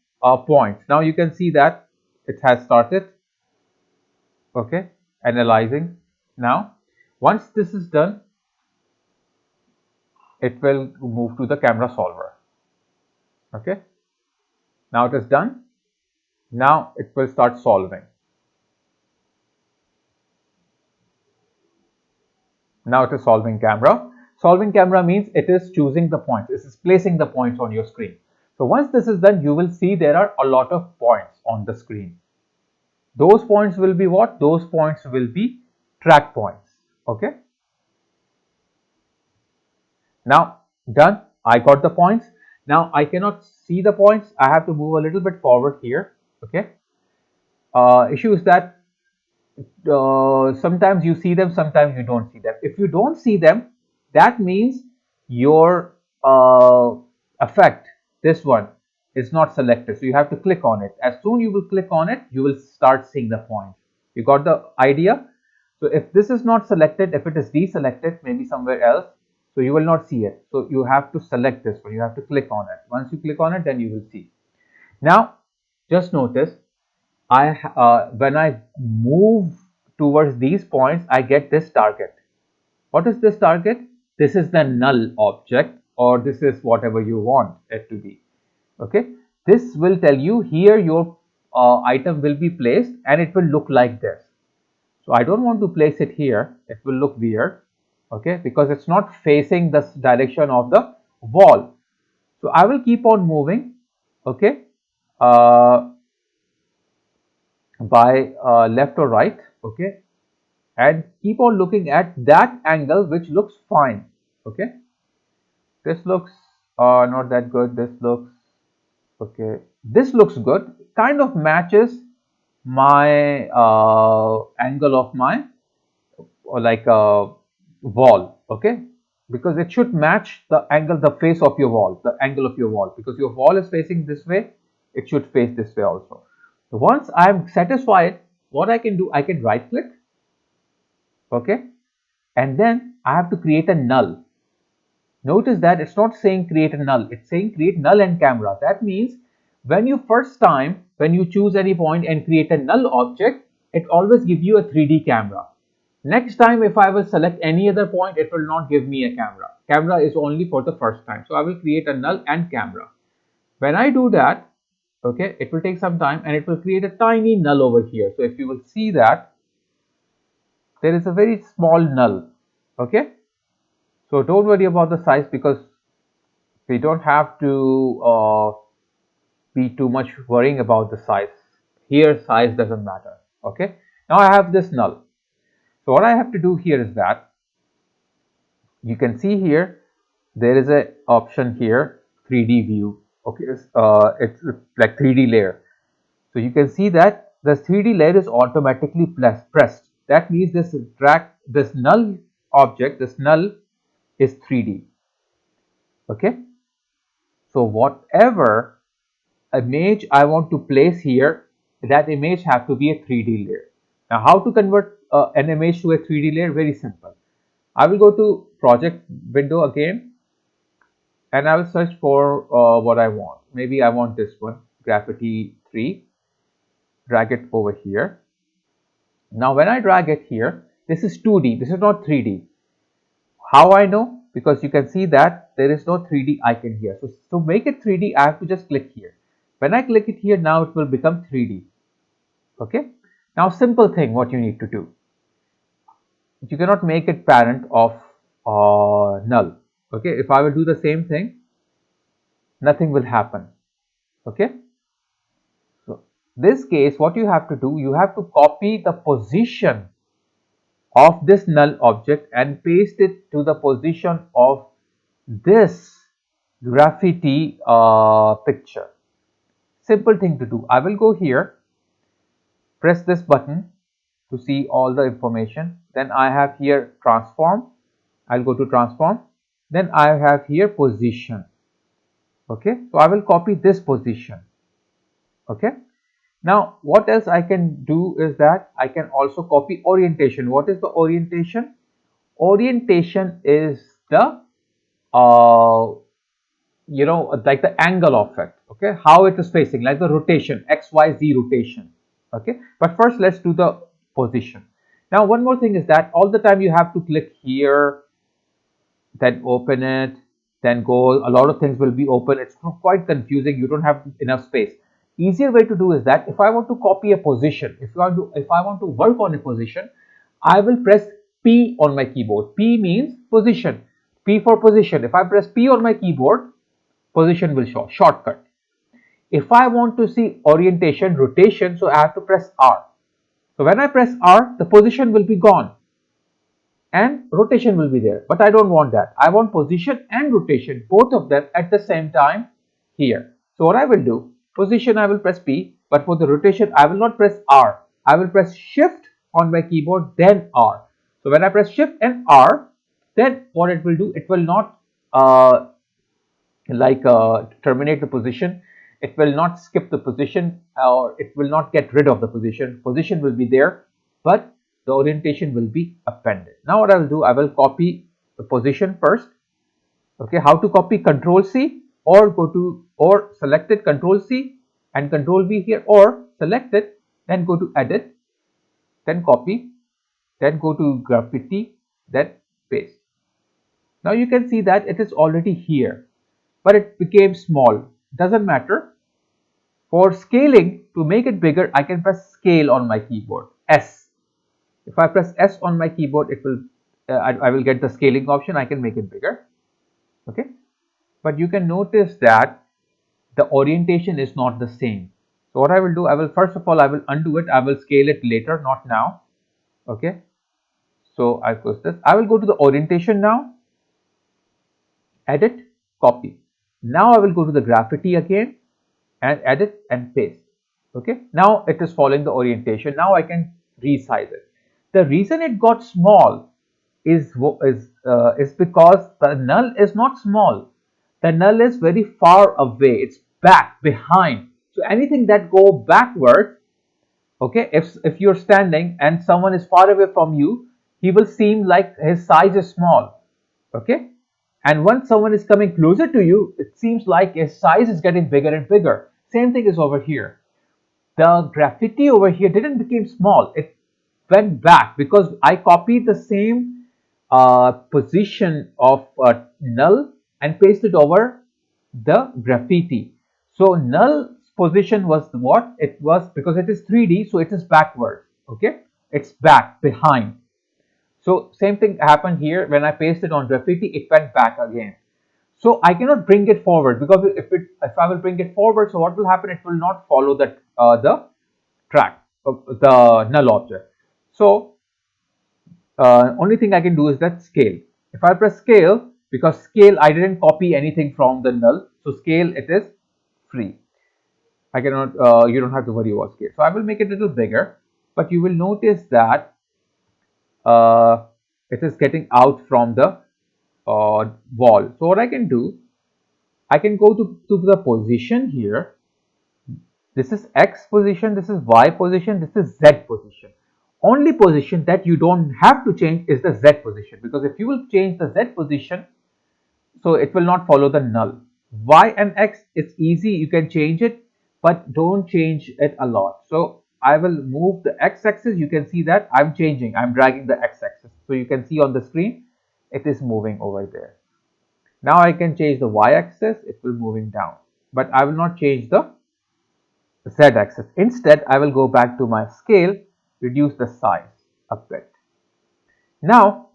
points. Now you can see that it has started, okay, analyzing. Now once this is done, it will move to the camera solver. Okay, now it is done. Now it will start solving. Now it is solving camera. Solving camera means it is choosing the points. It is placing the points on your screen. So once this is done, you will see there are a lot of points on the screen. Those points will be what? Those points will be track points. Okay. Now done. I got the points. Now I cannot see the points. I have to move a little bit forward here. Okay. Issue is that sometimes you see them, sometimes you don't see them. If you don't see them, that means your effect, this one, is not selected. So you have to click on it. As soon you will click on it, you will start seeing the point. You got the idea? So if this is not selected, if it is deselected, maybe somewhere else, so you will not see it. So you have to select this one. You have to click on it. Once you click on it, then you will see. Now, just notice when I move towards these points, I get this target. What is this target? This is the null object, or this is whatever you want it to be. Okay, this will tell you here your item will be placed and it will look like this. So I don't want to place it here. It will look weird. Okay, because it's not facing the direction of the wall. So I will keep on moving. Okay. By left or right, okay, and keep on looking at that angle which looks fine. Okay, this looks not that good. This looks okay. This looks good, kind of matches my angle of my wall. Okay, because it should match the angle, the face of your wall, the angle of your wall, because your wall is facing this way, it should face this way also. So once I'm satisfied, what I can do, I can right click, okay, and then I have to create a null. Notice that it's not saying create a null, it's saying create null and camera. That means when you choose any point and create a null object, it always gives you a 3D camera. Next time if I will select any other point, it will not give me a camera. Camera is only for the first time. So I will create a null and camera. When I do that, okay, it will take some time and it will create a tiny null over here. So if you will see that, there is a very small null. Okay, so don't worry about the size, because we don't have to be too much worrying about the size. Here size doesn't matter. Okay, now I have this null. So what I have to do here is that you can see here there is a option here, 3D view. Okay, it's like 3D layer. So you can see that the 3D layer is automatically pressed. That means this null object, this null is 3D. Okay, so whatever image I want to place here, that image have to be a 3D layer. Now how to convert an image to a 3D layer? Very simple. I will go to project window again and I will search for what I want. Maybe I want this one, Graffiti 3. Drag it over here. Now when I drag it here, this is 2D, this is not 3D. How I know? Because you can see that there is no 3D icon here. So to make it 3D, I have to just click here. When I click it here, now it will become 3D. Okay. Now simple thing what you need to do. You cannot make it parent of null. Okay. If I will do the same thing, nothing will happen. Okay. So this case, what you have to do, you have to copy the position of this null object and paste it to the position of this graffiti picture. Simple thing to do. I will go here, press this button to see all the information. Then I have here transform. I'll go to transform. Then I have here position. Okay, so I will copy this position. Okay, now what else I can do is that I can also copy orientation. What is the orientation? Orientation is the like the angle of it. Okay, how it is facing, like the rotation, XYZ rotation. Okay, but first let's do the position. Now one more thing is that all the time you have to click here, then open it, then go. A lot of things will be open. It's quite confusing. You don't have enough space. Easier way to do is that if I want to copy a position, if I want to work on a position, I will press P on my keyboard. P means position. P for position. If I press P on my keyboard, position will show. Shortcut. If I want to see orientation, rotation, so I have to press R. So when I press R, the position will be gone. and rotation will be there, but I don't want that. I want position and rotation, both of them at the same time here. So what I will do, position I will press P, but for the rotation I will not press R. I will press Shift on my keyboard, then R. So when I press Shift and R, then what it will do, it will not terminate the position. It will not skip the position, or it will not get rid of the position. Position will be there, but the orientation will be appended. Now what I will do, I will copy the position first. Okay, how to copy? Control C, or go to, or select it, Control C and Control V here, or select it, then go to edit, then copy, then go to graffiti, then paste. Now you can see that it is already here, but it became small. Doesn't matter. For scaling, to make it bigger, I can press scale on my keyboard, S. If I press S on my keyboard, it will I will get the scaling option. I can make it bigger. Okay, but you can notice that the orientation is not the same. So what I will do, I will first of all, I will undo it. I will scale it later, not now. Okay, so I close this. I will go to the orientation now, edit, copy. Now I will go to the graffiti again and edit and paste. Okay, now it is following the orientation. Now I can resize it. The reason it got small is because the null is not small. The null is very far away. It's back, behind. So anything that go backwards, okay, if you're standing and someone is far away from you, he will seem like his size is small. Okay, and once someone is coming closer to you, it seems like his size is getting bigger and bigger. Same thing is over here. The graffiti over here didn't become small. It went back because I copied the same position of null and pasted over the graffiti. So null position was what it was, because it is 3D, so it is backward. Okay, it's back, behind. So same thing happened here. When I pasted on graffiti, it went back again. So I cannot bring it forward, because if I will bring it forward, so what will happen? It will not follow the track of the null object. So only thing I can do is that scale. If I press scale, because scale I didn't copy anything from the null, so scale it is free. I cannot. You don't have to worry about scale. So I will make it a little bigger, but you will notice that it is getting out from the wall. So what I can do, I can go to the position here. This is X position, this is Y position, this is Z position. Only position that you don't have to change is the Z position, because if you will change the Z position, so it will not follow the null. Y and X, it's easy, you can change it, but don't change it a lot. So I will move the X-axis. You can see that I'm changing, I'm dragging the X-axis. So you can see on the screen, it is moving over there. Now I can change the Y-axis, it will moving down, but I will not change the Z-axis. Instead, I will go back to my scale, reduce the size a bit. Now,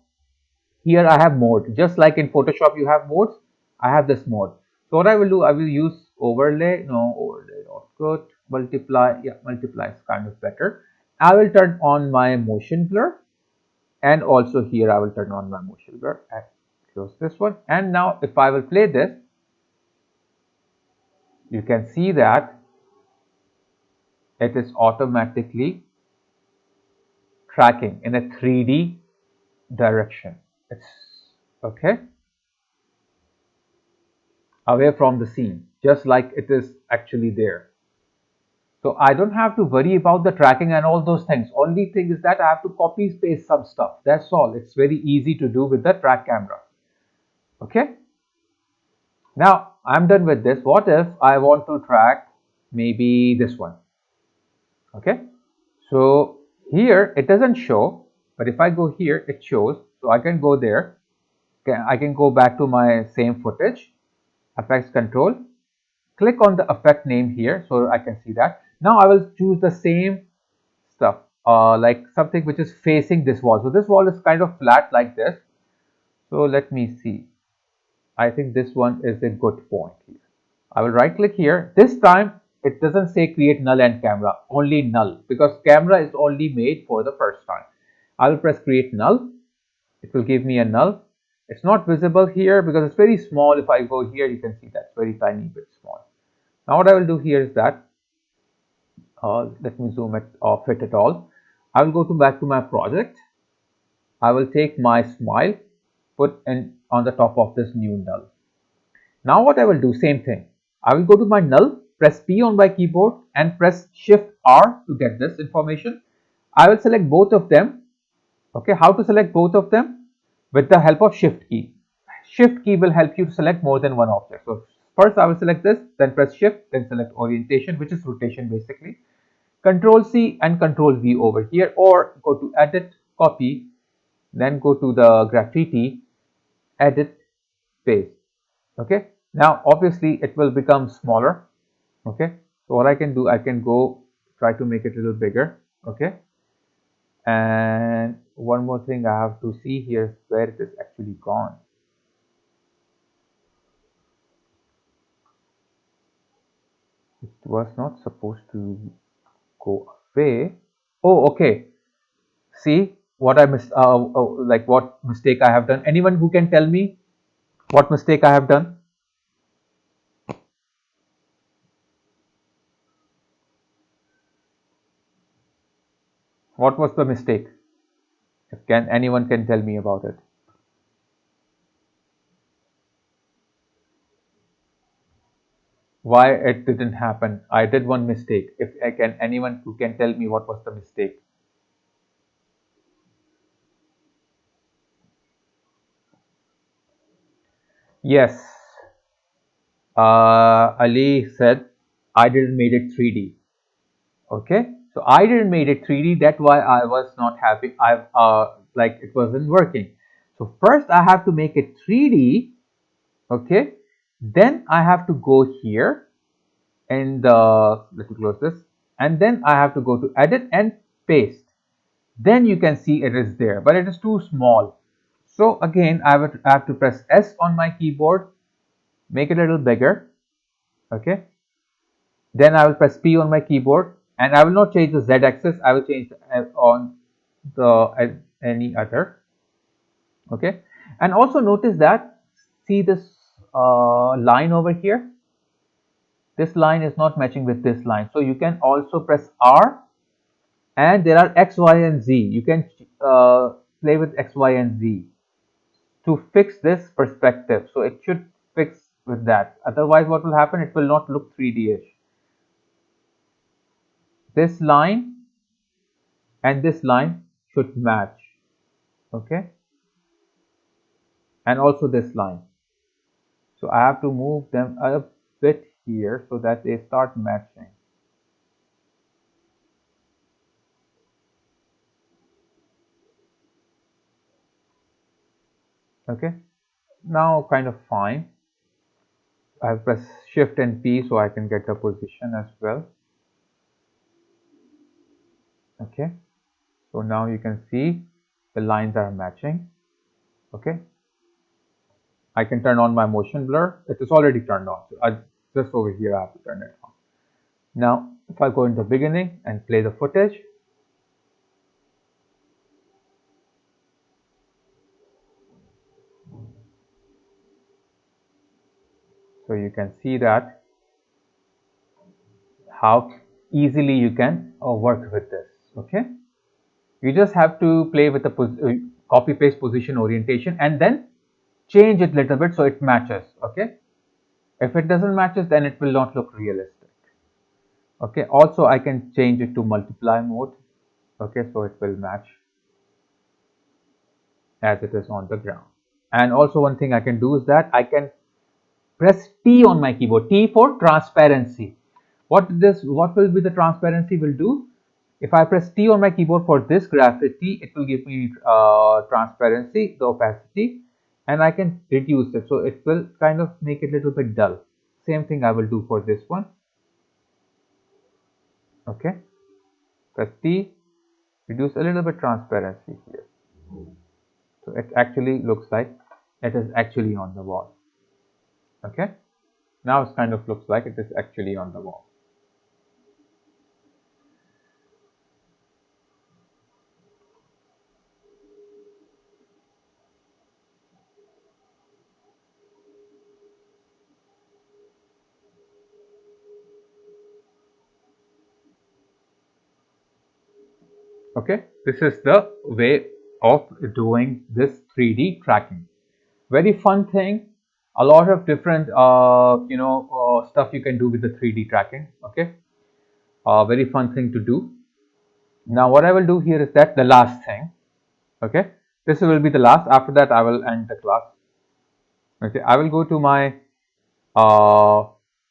here I have mode. Just like in Photoshop you have modes, I have this mode. So what I will do, I will use overlay. No, overlay not good. Multiply, yeah, multiply is kind of better. I will turn on my motion blur, and also here I will turn on my motion blur and close this one. And now if I will play this, you can see that it is automatically tracking in a 3D direction. It's okay, away from the scene, just like it is actually there. So I don't have to worry about the tracking and all those things. Only thing is that I have to copy paste some stuff. That's all. It's very easy to do with the track camera. Okay. Now I'm done with this. What if I want to track maybe this one? Okay. So here it doesn't show, but if I go here, it shows. So I can go there. Okay, I can go back to my same footage, effects control, click on the effect name here, so I can see that. Now I will choose the same stuff, like something which is facing this wall. So this wall is kind of flat like this. So let me see. I think this one is a good point here. I will right click here. This time it doesn't say create null and camera, only null, because camera is only made for the first time. I will press create null, it will give me a null. It's not visible here because it's very small. If I go here, you can see that's very tiny bit small. Now what I will do here is that let me zoom it off it at all. I will go back to my project. I will take my smile, put in on the top of this new null. Now what I will do, same thing. I will go to my null, press P on my keyboard and press Shift R to get this information. I will select both of them. Okay, how to select both of them? With the help of Shift key. Shift key will help you to select more than one object. So first I will select this, then press Shift, then select orientation, which is rotation basically. Control C and Control V over here, or go to Edit, Copy, then go to the graffiti, Edit, Paste. Okay, now obviously it will become smaller. Okay, so what I can do, I can go try to make it a little bigger. Okay, and one more thing I have to see here is where it is actually gone. It was not supposed to go away. Oh, okay. See what I missed, like what mistake I have done. Anyone who can tell me what mistake I have done? What was the mistake? If anyone can tell me about it? Why it didn't happen? I did one mistake. If I can, anyone who can tell me what was the mistake? Yes, Ali said I didn't made it 3D. Okay, so I didn't made it 3D. That's why I was not happy. Like it wasn't working. So first I have to make it 3D. Okay, then I have to go here and let me close this, and then I have to go to edit and paste. Then you can see it is there, but it is too small. So again I have to press S on my keyboard, make it a little bigger. Okay, then I will press P on my keyboard, and I will not change the Z axis. I will change on the any other. Okay, and also notice that, see this line over here, this line is not matching with this line. So you can also press R, and there are X, Y, and Z. You can play with X, Y, and Z to fix this perspective. So it should fix with that. Otherwise, what will happen? It will not look 3D-ish. This line and this line should match. Okay, and also this line. So I have to move them a bit here so that they start matching. Okay, now kind of fine. I press Shift and P so I can get the position as well. Okay, so now you can see the lines are matching. Okay, I can turn on my motion blur. It is already turned on. So just over here I have to turn it on. Now if I go in the beginning and play the footage, so you can see that how easily you can work with this. Okay, you just have to play with the copy paste position orientation and then change it a little bit so it matches. Okay, if it doesn't matches, then it will not look realistic. Okay, also I can change it to multiply mode. Okay, so it will match as it is on the ground. And also one thing I can do is that I can press T on my keyboard. T for transparency. What will be the transparency will do? If I press T on my keyboard for this graffiti, it will give me transparency, the opacity, and I can reduce it. So it will kind of make it a little bit dull. Same thing I will do for this one. Okay, press T, reduce a little bit transparency here. So it actually looks like it is actually on the wall. Okay, now it kind of looks like it is actually on the wall. Okay, this is the way of doing this 3D tracking. Very fun thing. A lot of different stuff you can do with the 3D tracking. Okay, very fun thing to do. Now what I will do here is that the last thing. Okay, this will be the last. After that I will end the class. Okay, I will go to my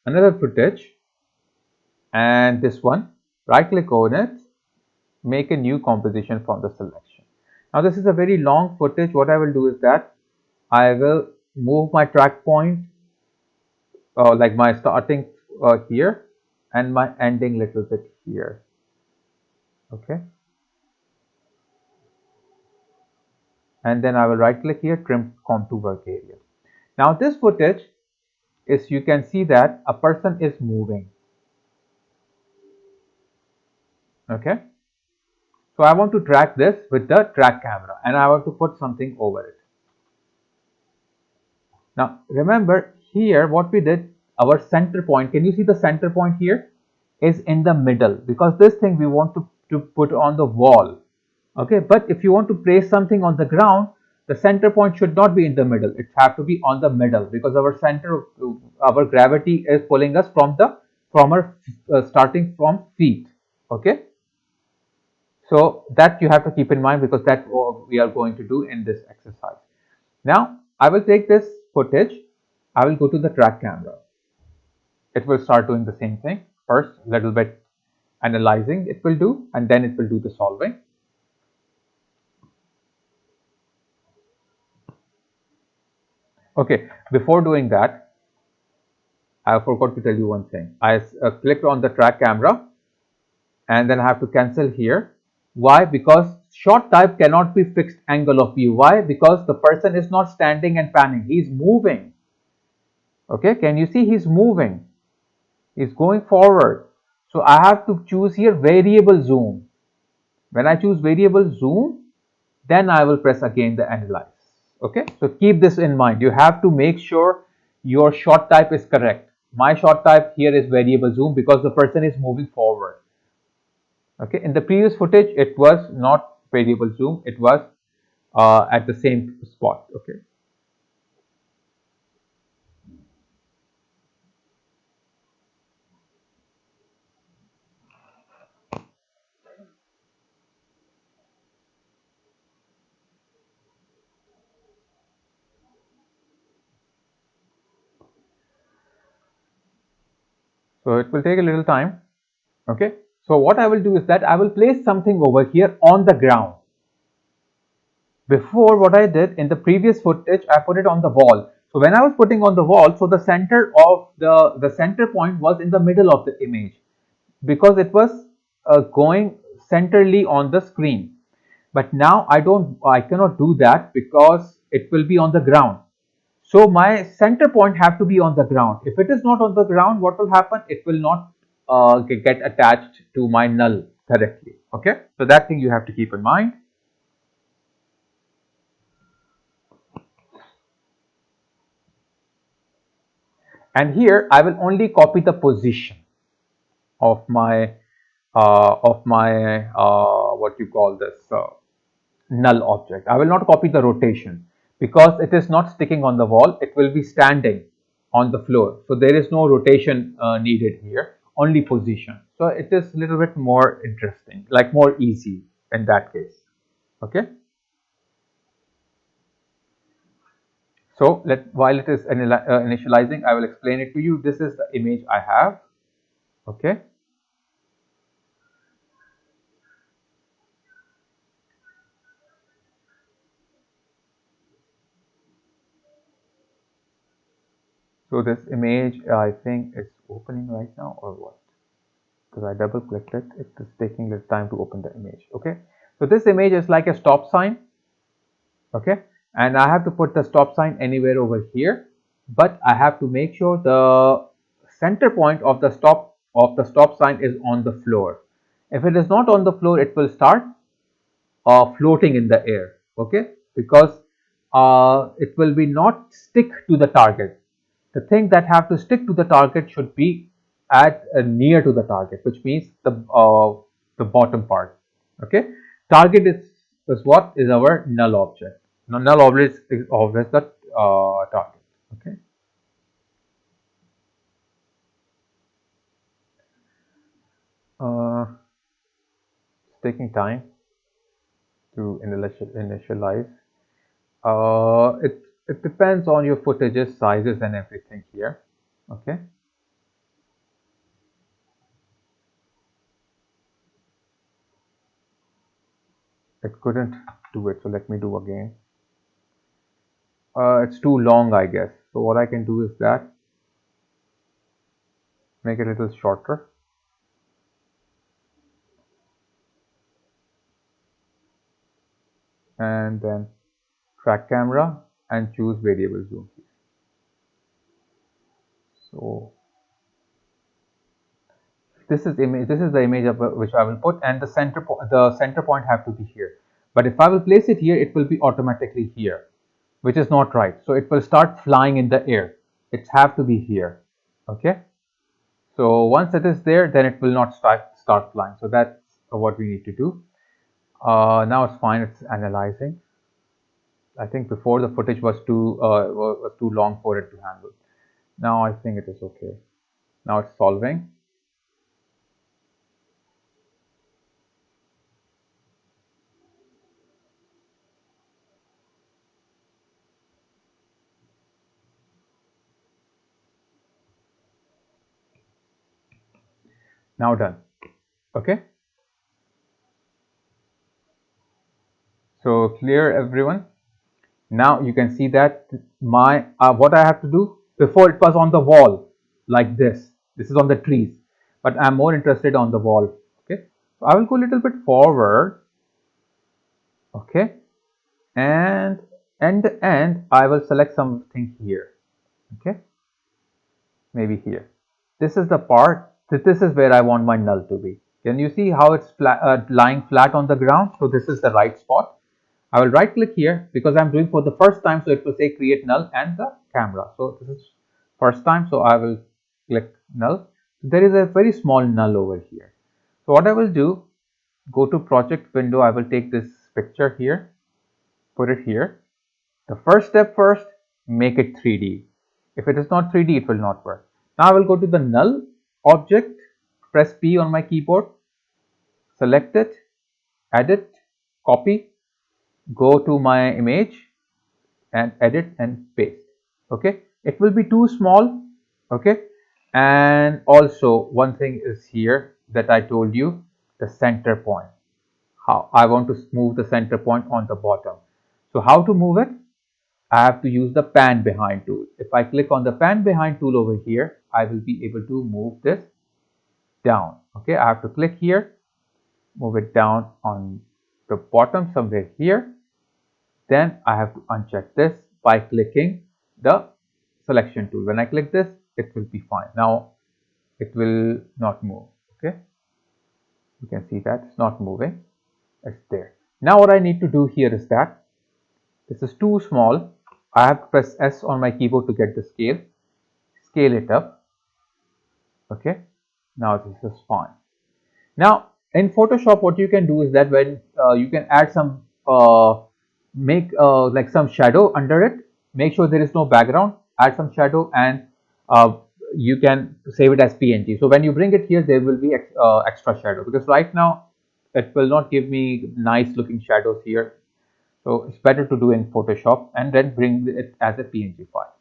another footage, and this one, right click on it, make a new composition from the selection. Now this is a very long footage. What I will do is that I will move my track point, like my starting here and my ending little bit here. Okay, and then I will right click here, trim contour work area. Now this footage is, you can see that a person is moving. Okay, so I want to track this with the track camera, and I want to put something over it. Now remember here what we did, our center point, can you see the center point here is in the middle, because this thing we want to put on the wall. Okay, but if you want to place something on the ground, the center point should not be in the middle, it have to be on the middle, because our center, our gravity is pulling us from our starting from feet. Okay, so that you have to keep in mind, because that's what we are going to do in this exercise. Now I will take this footage, I will go to the track camera. It will start doing the same thing. First, little bit analyzing it will do, and then it will do the solving. Okay, before doing that, I forgot to tell you one thing. I clicked on the track camera, and then I have to cancel here. Why? Because shot type cannot be fixed angle of view. Why? Because the person is not standing and panning, he's moving. Okay, can you see he's moving? He's going forward. So I have to choose here variable zoom. When I choose variable zoom, then I will press again the analyze. Okay, so keep this in mind. You have to make sure your shot type is correct. My shot type here is variable zoom because the person is moving forward. Okay, in the previous footage it was not variable zoom, it was at the same spot. Okay, so it will take a little time. Okay, so what I will do is that I will place something over here on the ground. Before, what I did in the previous footage, I put it on the wall. So when I was putting on the wall, so the center of the center point was in the middle of the image, because it was going centrally on the screen. But now I cannot do that because it will be on the ground. So my center point have to be on the ground. If it is not on the ground, what will happen? It will not get attached to my null correctly. Okay, so that thing you have to keep in mind. And here I will only copy the position of my what you call this null object. I will not copy the rotation because it is not sticking on the wall, it will be standing on the floor, so there is no rotation needed here, only position. So it is a little bit more interesting, like more easy in that case. Okay, so while it is initializing, I will explain it to you. This is the image I have. Okay, so this image, I think it's opening right now or what? Because I double clicked it, it is taking the time to open the image. Okay, so this image is like a stop sign. Okay, and I have to put the stop sign anywhere over here, but I have to make sure the center point of the stop sign is on the floor. If it is not on the floor, it will start floating in the air. Okay, because it will be not stick to the target. The thing that have to stick to the target should be at near to the target, which means the bottom part. Okay, Target is what is our null object. Now, null object is always the target. Okay. It's taking time to initialize. It depends on your footages, sizes, and everything here. Okay. It couldn't do it, so let me do again. It's too long, I guess. So what I can do is that make it a little shorter. And then track camera and choose variable zoom. So this is image. This is the image of which I will put, and the center point have to be here. But if I will place it here, it will be automatically here, which is not right. So it will start flying in the air. It have to be here. Okay. So once it is there, then it will not start flying. So that's what we need to do. Now it's fine. It's analyzing. I think before the footage was too long for it to handle. Now I think it is okay. Now it's solving. Now done. Okay. So clear, everyone. Now you can see that my what I have to do, before it was on the wall like this. This is on the trees, but I'm more interested on the wall. Okay. So I will go a little bit forward. Okay. And the end, I will select something here. Okay. Maybe here. This is the part. This is where I want my null to be. Can you see how it's lying flat on the ground? So this is the right spot. I will right click here because I'm doing for the first time. So it will say create null and the camera. So this is first time. So I will click null. There is a very small null over here. So what I will do, go to project window. I will take this picture here, put it here. The first step first, make it 3D. If it is not 3D, it will not work. Now I will go to the null object, press P on my keyboard, select it, edit, copy, go to my image and edit and paste. Okay, it will be too small. Okay, and also one thing is here that I told you, the center point. How I want to move the center point on the bottom. So how to move it? I have to use the pan behind tool. If I click on the pan behind tool over here, I will be able to move this down. Okay, I have to click here, move it down on the bottom somewhere here. Then I have to uncheck this by clicking the selection tool. When I click this, it will be fine. Now it will not move. Okay, you can see that it's not moving. It's there. Now what I need to do here is that this is too small. I have to press S on my keyboard to get the scale. Scale it up. Okay. Now this is fine. Now in Photoshop, what you can do is that when you can add some make like some shadow under it. Make sure there is no background. Add some shadow and you can save it as PNG. So when you bring it here, there will be extra shadow, because right now it will not give me nice looking shadows here. So it's better to do in Photoshop and then bring it as a PNG file.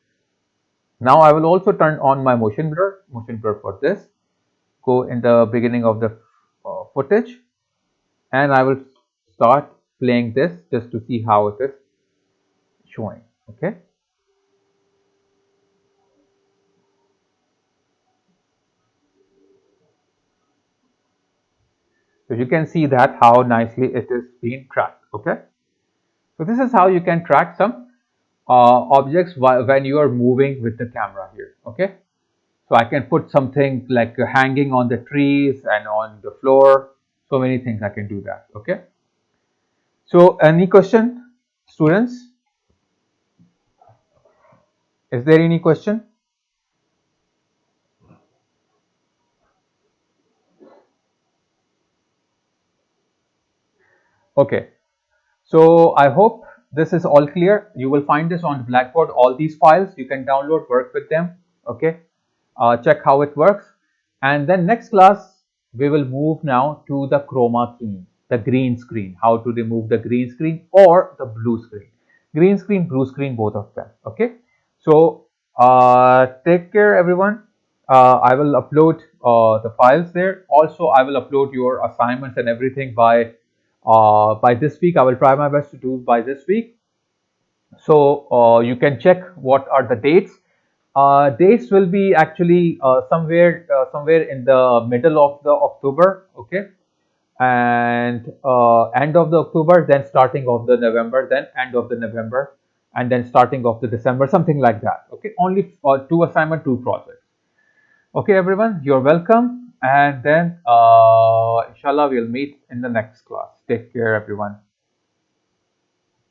Now I will also turn on my motion blur for this. Go in the beginning of the footage and I will start playing this just to see how it is showing. Okay. So you can see that how nicely it is being tracked. Okay. So this is how you can track some objects when you are moving with the camera here. Okay. So I can put something like hanging on the trees and on the floor. So many things I can do that. Okay. So any question, students? Is there any question? Okay, so I hope this is all clear. You will find this on Blackboard, all these files you can download, work with them. Okay, check how it works. And then next class, we will move now to the chroma key, the green screen, how to remove the green screen or the blue screen. Green screen, blue screen, both of them. Okay, so take care, everyone. I will upload the files there. Also, I will upload your assignments and everything by this week. I will try my best to do by this week. So you can check what are the dates. Dates will be actually somewhere in the middle of the October, okay, and end of the October, then starting of the November, then end of the November, and then starting of the December, something like that. Okay, only two assignment, two projects. Okay, everyone, you're welcome, and then inshallah we'll meet in the next class. Take care, everyone.